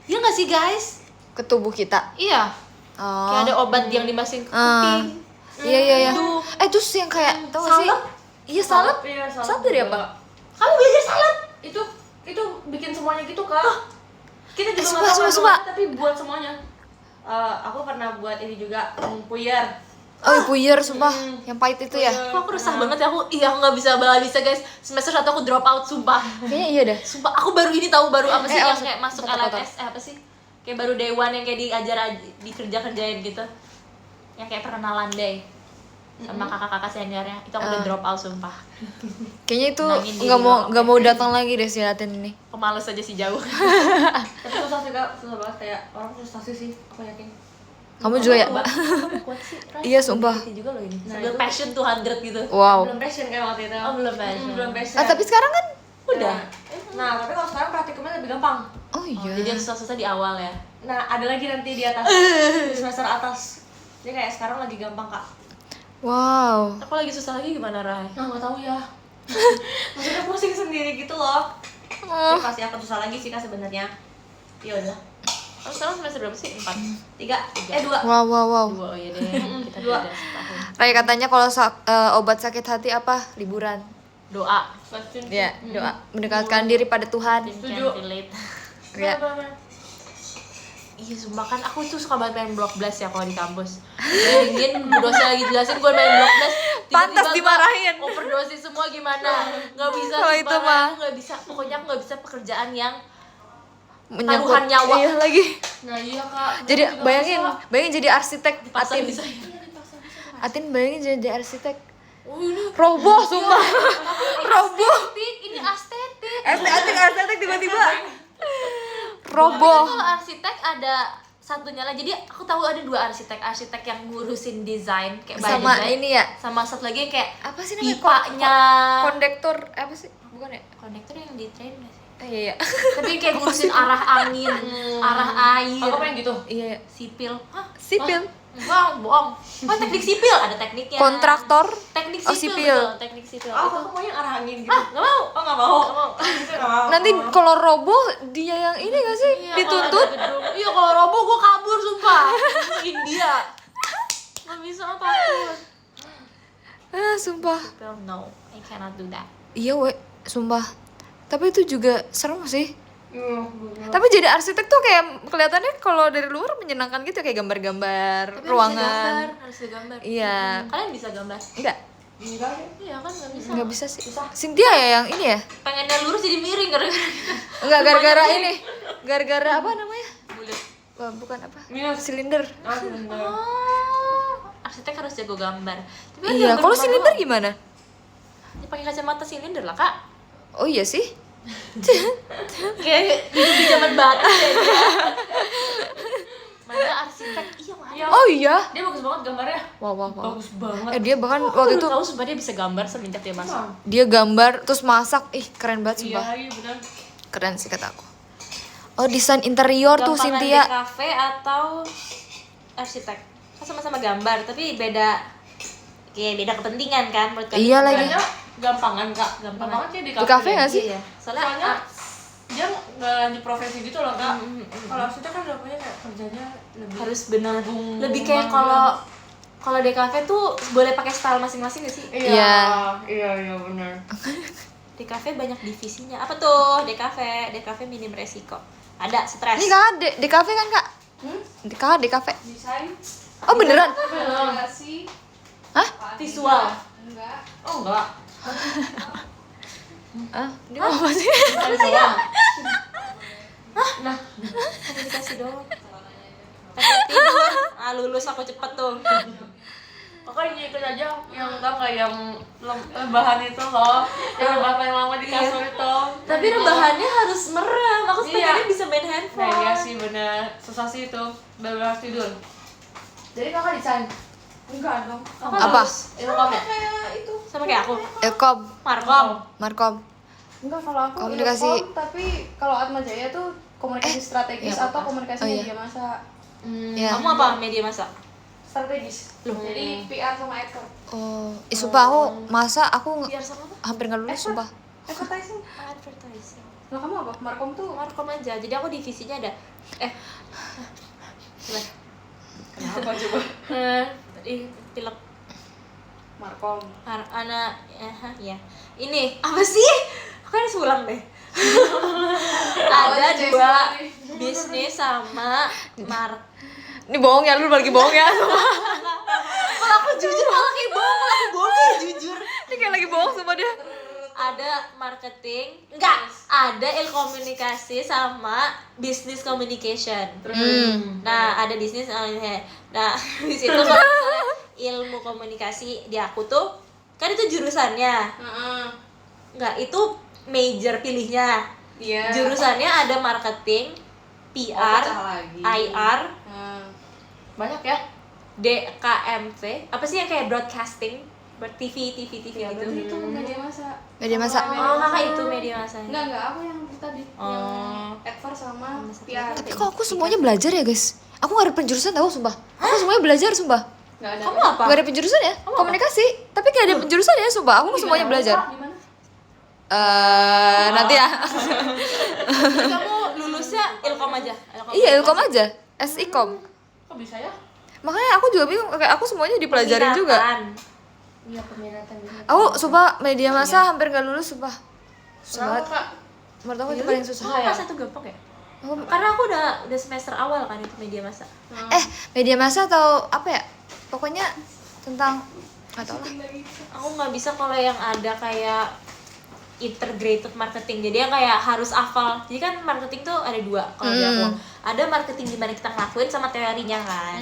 Iya nggak sih guys? ke tubuh kita. Iya. Oh. Kayak ada obat yang dimasukin ke kuping. Iya. Itu. Terus yang kayak tau gak sih? Salep? Iya salep. Iya, Salep dari apa? Kamu belajar salad? Itu bikin semuanya gitu Kak. Kita juga sumpah, nggak tahu sumpah. tapi buat semuanya. Aku pernah buat ini juga puyer. Oh, puyer sumpah, yang pahit itu ya. Kok aku resah banget ya, aku nggak bisa guys. Semester 1 aku drop out sumpah. Kayaknya iya dah. Sumpah aku baru ini tahu apa sih yang kayak masuk kotor-kotor. LMS apa sih? Kayak baru day one yang kayak dikerjain gitu. Yang kayak perkenalan day sama kakak-kakak seniornya. Itu aku udah drop out sumpah. Kayaknya itu Nangin diri nggak mau datang lagi deh si Latin ini. Pemales aja sih jauh. Tapi susah sih Kak, susah banget kayak orang frustasi sih, aku yakin. Kamu juga ya? Kuat sih, Rai. Iya, sumpah. Gitu juga loh ini. Nah, Sambil itu- passion 200 gitu. Wow. Belum passion kayak waktu itu. Oh, belum passion. Belum passion. Tapi sekarang kan Udah. Nah, tapi kalau sekarang praktikumnya lebih gampang. oh Oh, iya. jadi yang susah-susah di awal ya. Nah, ada lagi nanti di atas, di semester atas. Jadi kayak sekarang lagi gampang Kak. Wow. Aku lagi susah lagi gimana, Rai? Nah, nggak tahu ya. Maksudnya pusing sendiri gitu loh. Oh. Tapi pasti akan susah lagi sih Kak sebenarnya. Ya udah. Kamu sekarang semester berapa sih? 4? 2. Wow, wow, wow. 2, oh iya deh. Kita Dua. beda setahun. Ray katanya kalau obat sakit hati apa? Liburan. Doa. Ya, doa mendekatkan diri pada Tuhan. Setuju. Can't relate. Ya. Iya, sumpah kan aku tuh suka banget main block blast ya kalau di kampus. Bayangin dosen lagi jelasin gue main block blast, Pantas tiba-tiba dimarahin. gua overdosis semua gimana? Gak bisa. Kalau sumpah, itu Rai. mah. Aku gak bisa. Pokoknya aku gak bisa pekerjaan yang Menyangkut taruhan nyawa. Iya lagi. Nah, iya Kak. Jadi Aku juga bayangin jadi arsitek pasar Atin. bisa. Atin bayangin jadi arsitek. Oh ini Roboh sumpah. Roboh. ini estetik. Arsitek tiba-tiba roboh. Tapi kalau arsitek ada satunya lah. Jadi aku tahu ada 2 arsitek yang ngurusin desain kayak Sama budget, ini ya. sama satu lagi yang kayak Apa sih namanya? pipanya. Kondektor apa sih? Bukan ya? Konektor yang di train nggak sih? Iya, iya. Tapi kayak ngurusin arah angin, arah air. Aku pengen gitu. Iya, iya. Sipil. Hah? Sipil. Bohong. Oh, teknik sipil ada tekniknya. Kontraktor. Teknik Oh, sipil. sipil. Betul, teknik sipil. Oh, Itu. aku mau yang arah angin gitu. Nggak mau. Oh, nggak mau. Nggak mau. Gitu nggak mau. Nanti kalau roboh dia yang ini gak sih? Iya, Dituntut. kalau ada gedung. Iya, kalau roboh gue kabur sumpah. Ke India. Nggak bisa takut. Sumpah. Sipil, no. I cannot do that. Iya, we, sumpah. Tapi itu juga serem sih. Bener. Tapi jadi arsitek tuh kayak kelihatannya kalau dari luar menyenangkan gitu, kayak gambar-gambar Tapi ruangan. harus bisa gambar. Iya. Kalian bisa gambar? Enggak, Enggak ya. Iya kan nggak bisa. enggak bisa sih. Cynthia ya yang ini ya? Pengennya lurus jadi miring gara-gara Enggak, gara-gara ini. Gara-gara apa namanya? bulat. Wah, bukan apa? Minus. Silinder. Ah, bener. Oh, arsitek harus jago gambar. Tapi kan Iya, gambar kalau rumah silinder doang. gimana? Ya, pakai kacamata silinder lah kak. Oh iya sih. Kayak hidup di zaman batu ya dia. Mana arsitek? Iya mana? Iya. Oh iya. Dia bagus banget gambarnya. Wow, wow, wow. Bagus banget. Dia bahkan Aku waktu baru itu tahu sumpah dia bisa gambar semenjak dia masuk. dia gambar terus masak. Ih, keren banget Iya, sumpah. iya benar. Keren sih kata aku. Oh, desain interior tuh Gampangan Cynthia. DKV atau arsitek? Kan sama-sama gambar, tapi beda. Kayak beda kepentingan kan menurut kalian? Iya lagi. Kayaknya gampangan Kak. Gampangan. Gampang aja di Di kafe nggak sih? Iya. Soalnya Soalnya dia nggak lanjut profesi gitu loh Kak. Mm, mm, mm. Kalau arsitek kan udah punya kayak kerjanya lebih harus benar Nabung lebih kayak uang kalau DKV tuh boleh pakai style masing-masing gak sih? Iya. Iya benar. DKV banyak divisinya. Apa tuh? DKV minim resiko. Ada stres. Ini kak, di kafe kan kak? Di kafe. Desain. Oh beneran? Aplikasi. Hah? Visual. Enggak. Oh enggak. Ah, dia apa sih? Ada doang. Komunikasi doang. Teknik tidur. Lulus aku cepet tuh. Makanya ikut aja yang tau nggak yang bahan itu loh, yang rebahan paling lama di kasur itu. Tapi rebahannya harus merem. Aku sebenarnya Iya. bisa main Nah handphone. iya sih bener, susah sih itu, bener tidur. Jadi kakak desain. Enggak dong. Apa? Ilkom ya? Kayak itu. Sama kayak aku. Elkom, Markom. Markom. Enggak, kalau aku Komunikasi. Ilkom, tapi kalau Atma Jaya tuh komunikasi strategis iya, atau apa-apa. komunikasi Oh, iya. media massa. Ya. Kamu apa media masa? Strategis. Jadi PR sama advertising. Oh, sumpah aku masa aku Biar sama apa? hampir nggak lulus sumpah. Advertising. Advertising. Lah kamu apa? Markom tuh Markom aja. Jadi aku divisinya ada Apa coba? pilek Markom. anak ya ini apa sih? Aku harus ulang deh. Ada dua bisnis sama Ini bohong ya, lu lagi bohong ya. Kalau aku jujur malah kayak bohong, kalau aku bohong kayak jujur. Ini kayak lagi bohong sama dia. Ada marketing, enggak, ada komunikasi sama business communication. Nah, ada bisnis nah, di situ kalau misalnya ilmu komunikasi di aku tuh kan itu jurusannya. Enggak, itu major pilihnya. Iya. Jurusannya ada marketing, PR, IR, Banyak ya. DKMV. Apa sih yang kayak broadcasting? TV gitu. Itu media massa. Media massa. Oh, kakak itu media masanya. Enggak, aku yang tadi. Yang adverse sama PR. Tapi kok aku semuanya belajar ya guys? Aku gak ada penjurusan tahu sumpah. Aku semuanya belajar sumpah. Enggak ada. Kamu apa? Gak ada penjurusan ya? Komunikasi. Tapi gak ada penjurusan ya sumpah. Aku semuanya belajar. Di mana? Nanti ya. Jadi kamu lulusnya Ilkom aja? Iya, Ilkom aja. SIKOM. Kok bisa ya? Makanya aku juga bingung, kayak aku semuanya dipelajarin juga. Iya, peminatan. Aku sumpah media massa hampir gak lulus sumpah. Susah Kenapa, banget. Kak? Menurut aku itu paling susah. Oh, masa itu gampang ya? Karena aku udah semester awal kan itu media massa. Media massa atau apa ya? Pokoknya tentang gak tau lah. Aku nggak bisa kalau yang ada kayak integrated marketing, jadi yang kayak harus hafal. Jadi kan marketing tuh ada dua kalau di aku. Ada marketing gimana kita ngelakuin sama teorinya kan.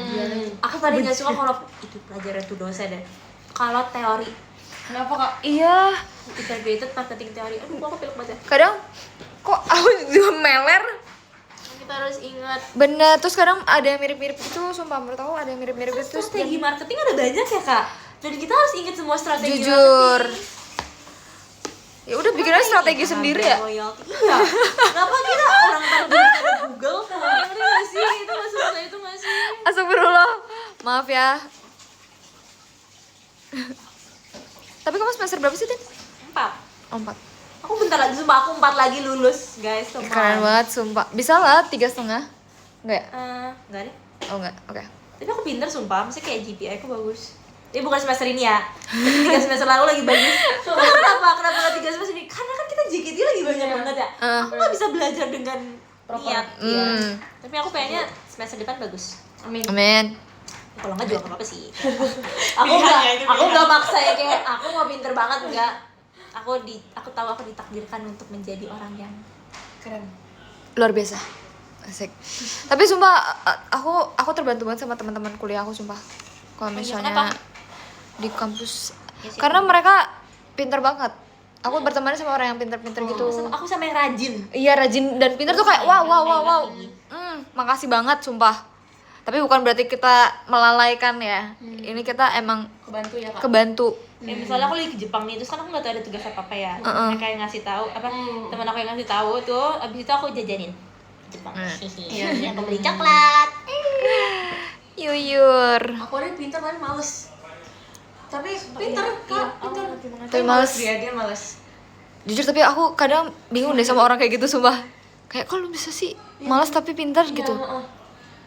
Aku paling nggak suka kalau itu pelajaran tuh dosen deh. Kalau teori, Kenapa, Kak? Iya. integrated marketing teori, aduh aku pilek banget. Kadang kok aku juga meler. Kita harus ingat Bener, terus kadang ada yang mirip-mirip itu, sumpah menurut aku ada yang mirip-mirip itu. strategi marketing ada banyak ya kak. Dan kita harus ingat semua strategi Jujur. marketing. Ya udah bikin aja strategi sendiri ya. Loyalty. Iya. Kenapa kita orang tahu di Google? Ngerti nggak sih? Itu nggak susah itu nggak sih? Astagfirullah. Maaf ya. Tapi kamu semester berapa sih, Tin? 4. Oh, 4. Aku bentar lagi, sumpah aku 4 lagi lulus, guys. Teman. Keren banget, sumpah. Bisa lah, 3,5. Enggak ya? Enggak deh. Oh, enggak. Oke. Tapi aku pinter sumpah, maksudnya kayak GPA aku bagus. Bukan semester ini ya. 3 semester lalu lagi bagus. Kenapa? Kenapa 3 semester ini? Karena kan kita JKT lagi banyak banget ya. Aku nggak bisa belajar dengan niat. Ya. Tapi aku pengennya semester depan bagus. Amin. Kalau nggak juga nggak apa-apa sih. aku nggak maksa ya kayak aku mau pinter banget enggak. Aku tahu aku ditakdirkan untuk menjadi orang yang Keren. Luar biasa. Asik. Tapi sumpah aku terbantu banget sama teman-teman kuliah aku sumpah. Kalau misalnya kenapa? di kampus Ya sih. karena mereka pinter banget. Aku berteman sama orang yang pinter-pinter gitu. Aku sama yang rajin. Iya, rajin dan pinter tuh kayak wow. Makasih banget sumpah. Tapi bukan berarti kita melalaikan ya. Ini kita emang Kebantu ya, Kak. kebantu. Ya misalnya aku lagi ke Jepang nih, terus kan aku nggak tahu ada tugas apa ya. Mereka yang ngasih tahu apa teman aku yang ngasih tahu tuh, abis itu aku jajanin Jepang. Iya, aku beli coklat. Yuyur. Aku ada pinter tapi males. Tapi pinter, Kak. Pinter. Tapi males. Dia males. Jujur tapi aku kadang bingung deh sama orang kayak gitu sumpah. Kayak kok lu bisa sih malas tapi pintar gitu.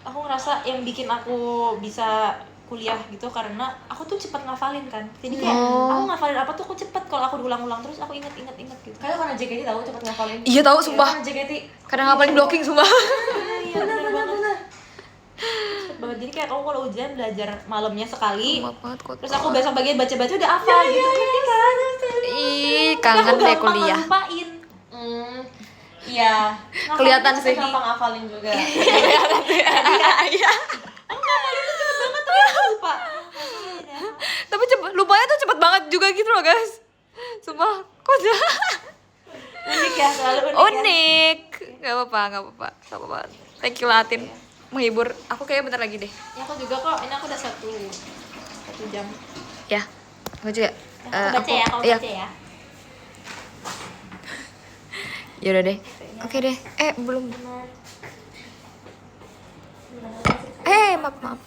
Aku ngerasa yang bikin aku bisa kuliah gitu karena aku tuh cepat ngafalin kan. Jadi kayak aku ngafalin apa tuh aku cepet, kalau aku diulang-ulang terus aku inget gitu. Kayak karena JKT tahu cepet ngafalin. Iya tahu sumpah. Karena JKT. Kadang ngapalin blocking sumpah. Iya bener. Cepet banget. Jadi kayak aku kalau ujian belajar malamnya sekali. Maaf banget kok. Terus aku besok bagian baca-baca udah hafal gitu. Ngerti kan? Ih, Tapi kangen aku deh gampang kuliah. ngelupain. Iya. Kelihatan Ngafalin sih. cepet gampang ngafalin juga. Iya. Aku ngafalin tuh cepet banget tapi aku lupa. Tapi lupanya tuh cepet banget juga gitu loh guys. Sumpah, kok Unik ya, selalu unik. unik. Gak apa-apa. Thank you Latin. Menghibur. Aku kayaknya bentar lagi deh. Ya aku juga kok, ini aku udah satu jam. Ya, aku juga. Aku baca ya, kamu iya. baca ya. Yaudah deh. Oke deh. Belum. Maaf.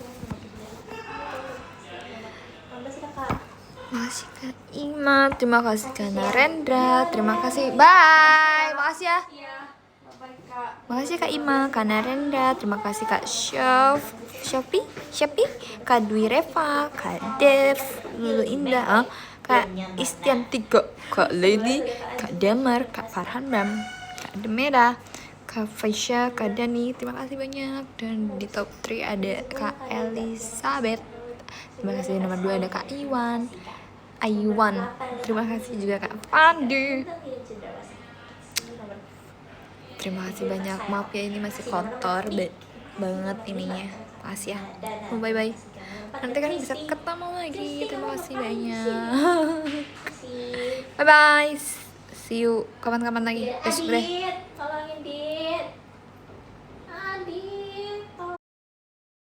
Makasih Kak Ima, terima kasih Kak Narendra, terima kasih. Bye. Makasih ya. Makasih Kak Ima, Kak Narendra, terima kasih Kak Shopee, Kak Dwi Reva, Kak Dev, Lulu Indah, Kak Istianti, Kak Leli, Kak Damar, Kak Farhan Bam, Kak Demera, Kak Faisya, Kak Dani, terima kasih banyak. Dan di top 3 ada Kak Elizabeth, terima kasih. Nomor 2 ada Kak Iwan, terima kasih juga Kak Pandi. Terima kasih banyak. Maaf ya ini masih kotor banget ininya. Makasih ya. Bye bye. Nanti kan bisa ketemu lagi. Terima kasih banyak. Bye bye. See you kapan-kapan lagi. Besok deh. Tolongin Dit.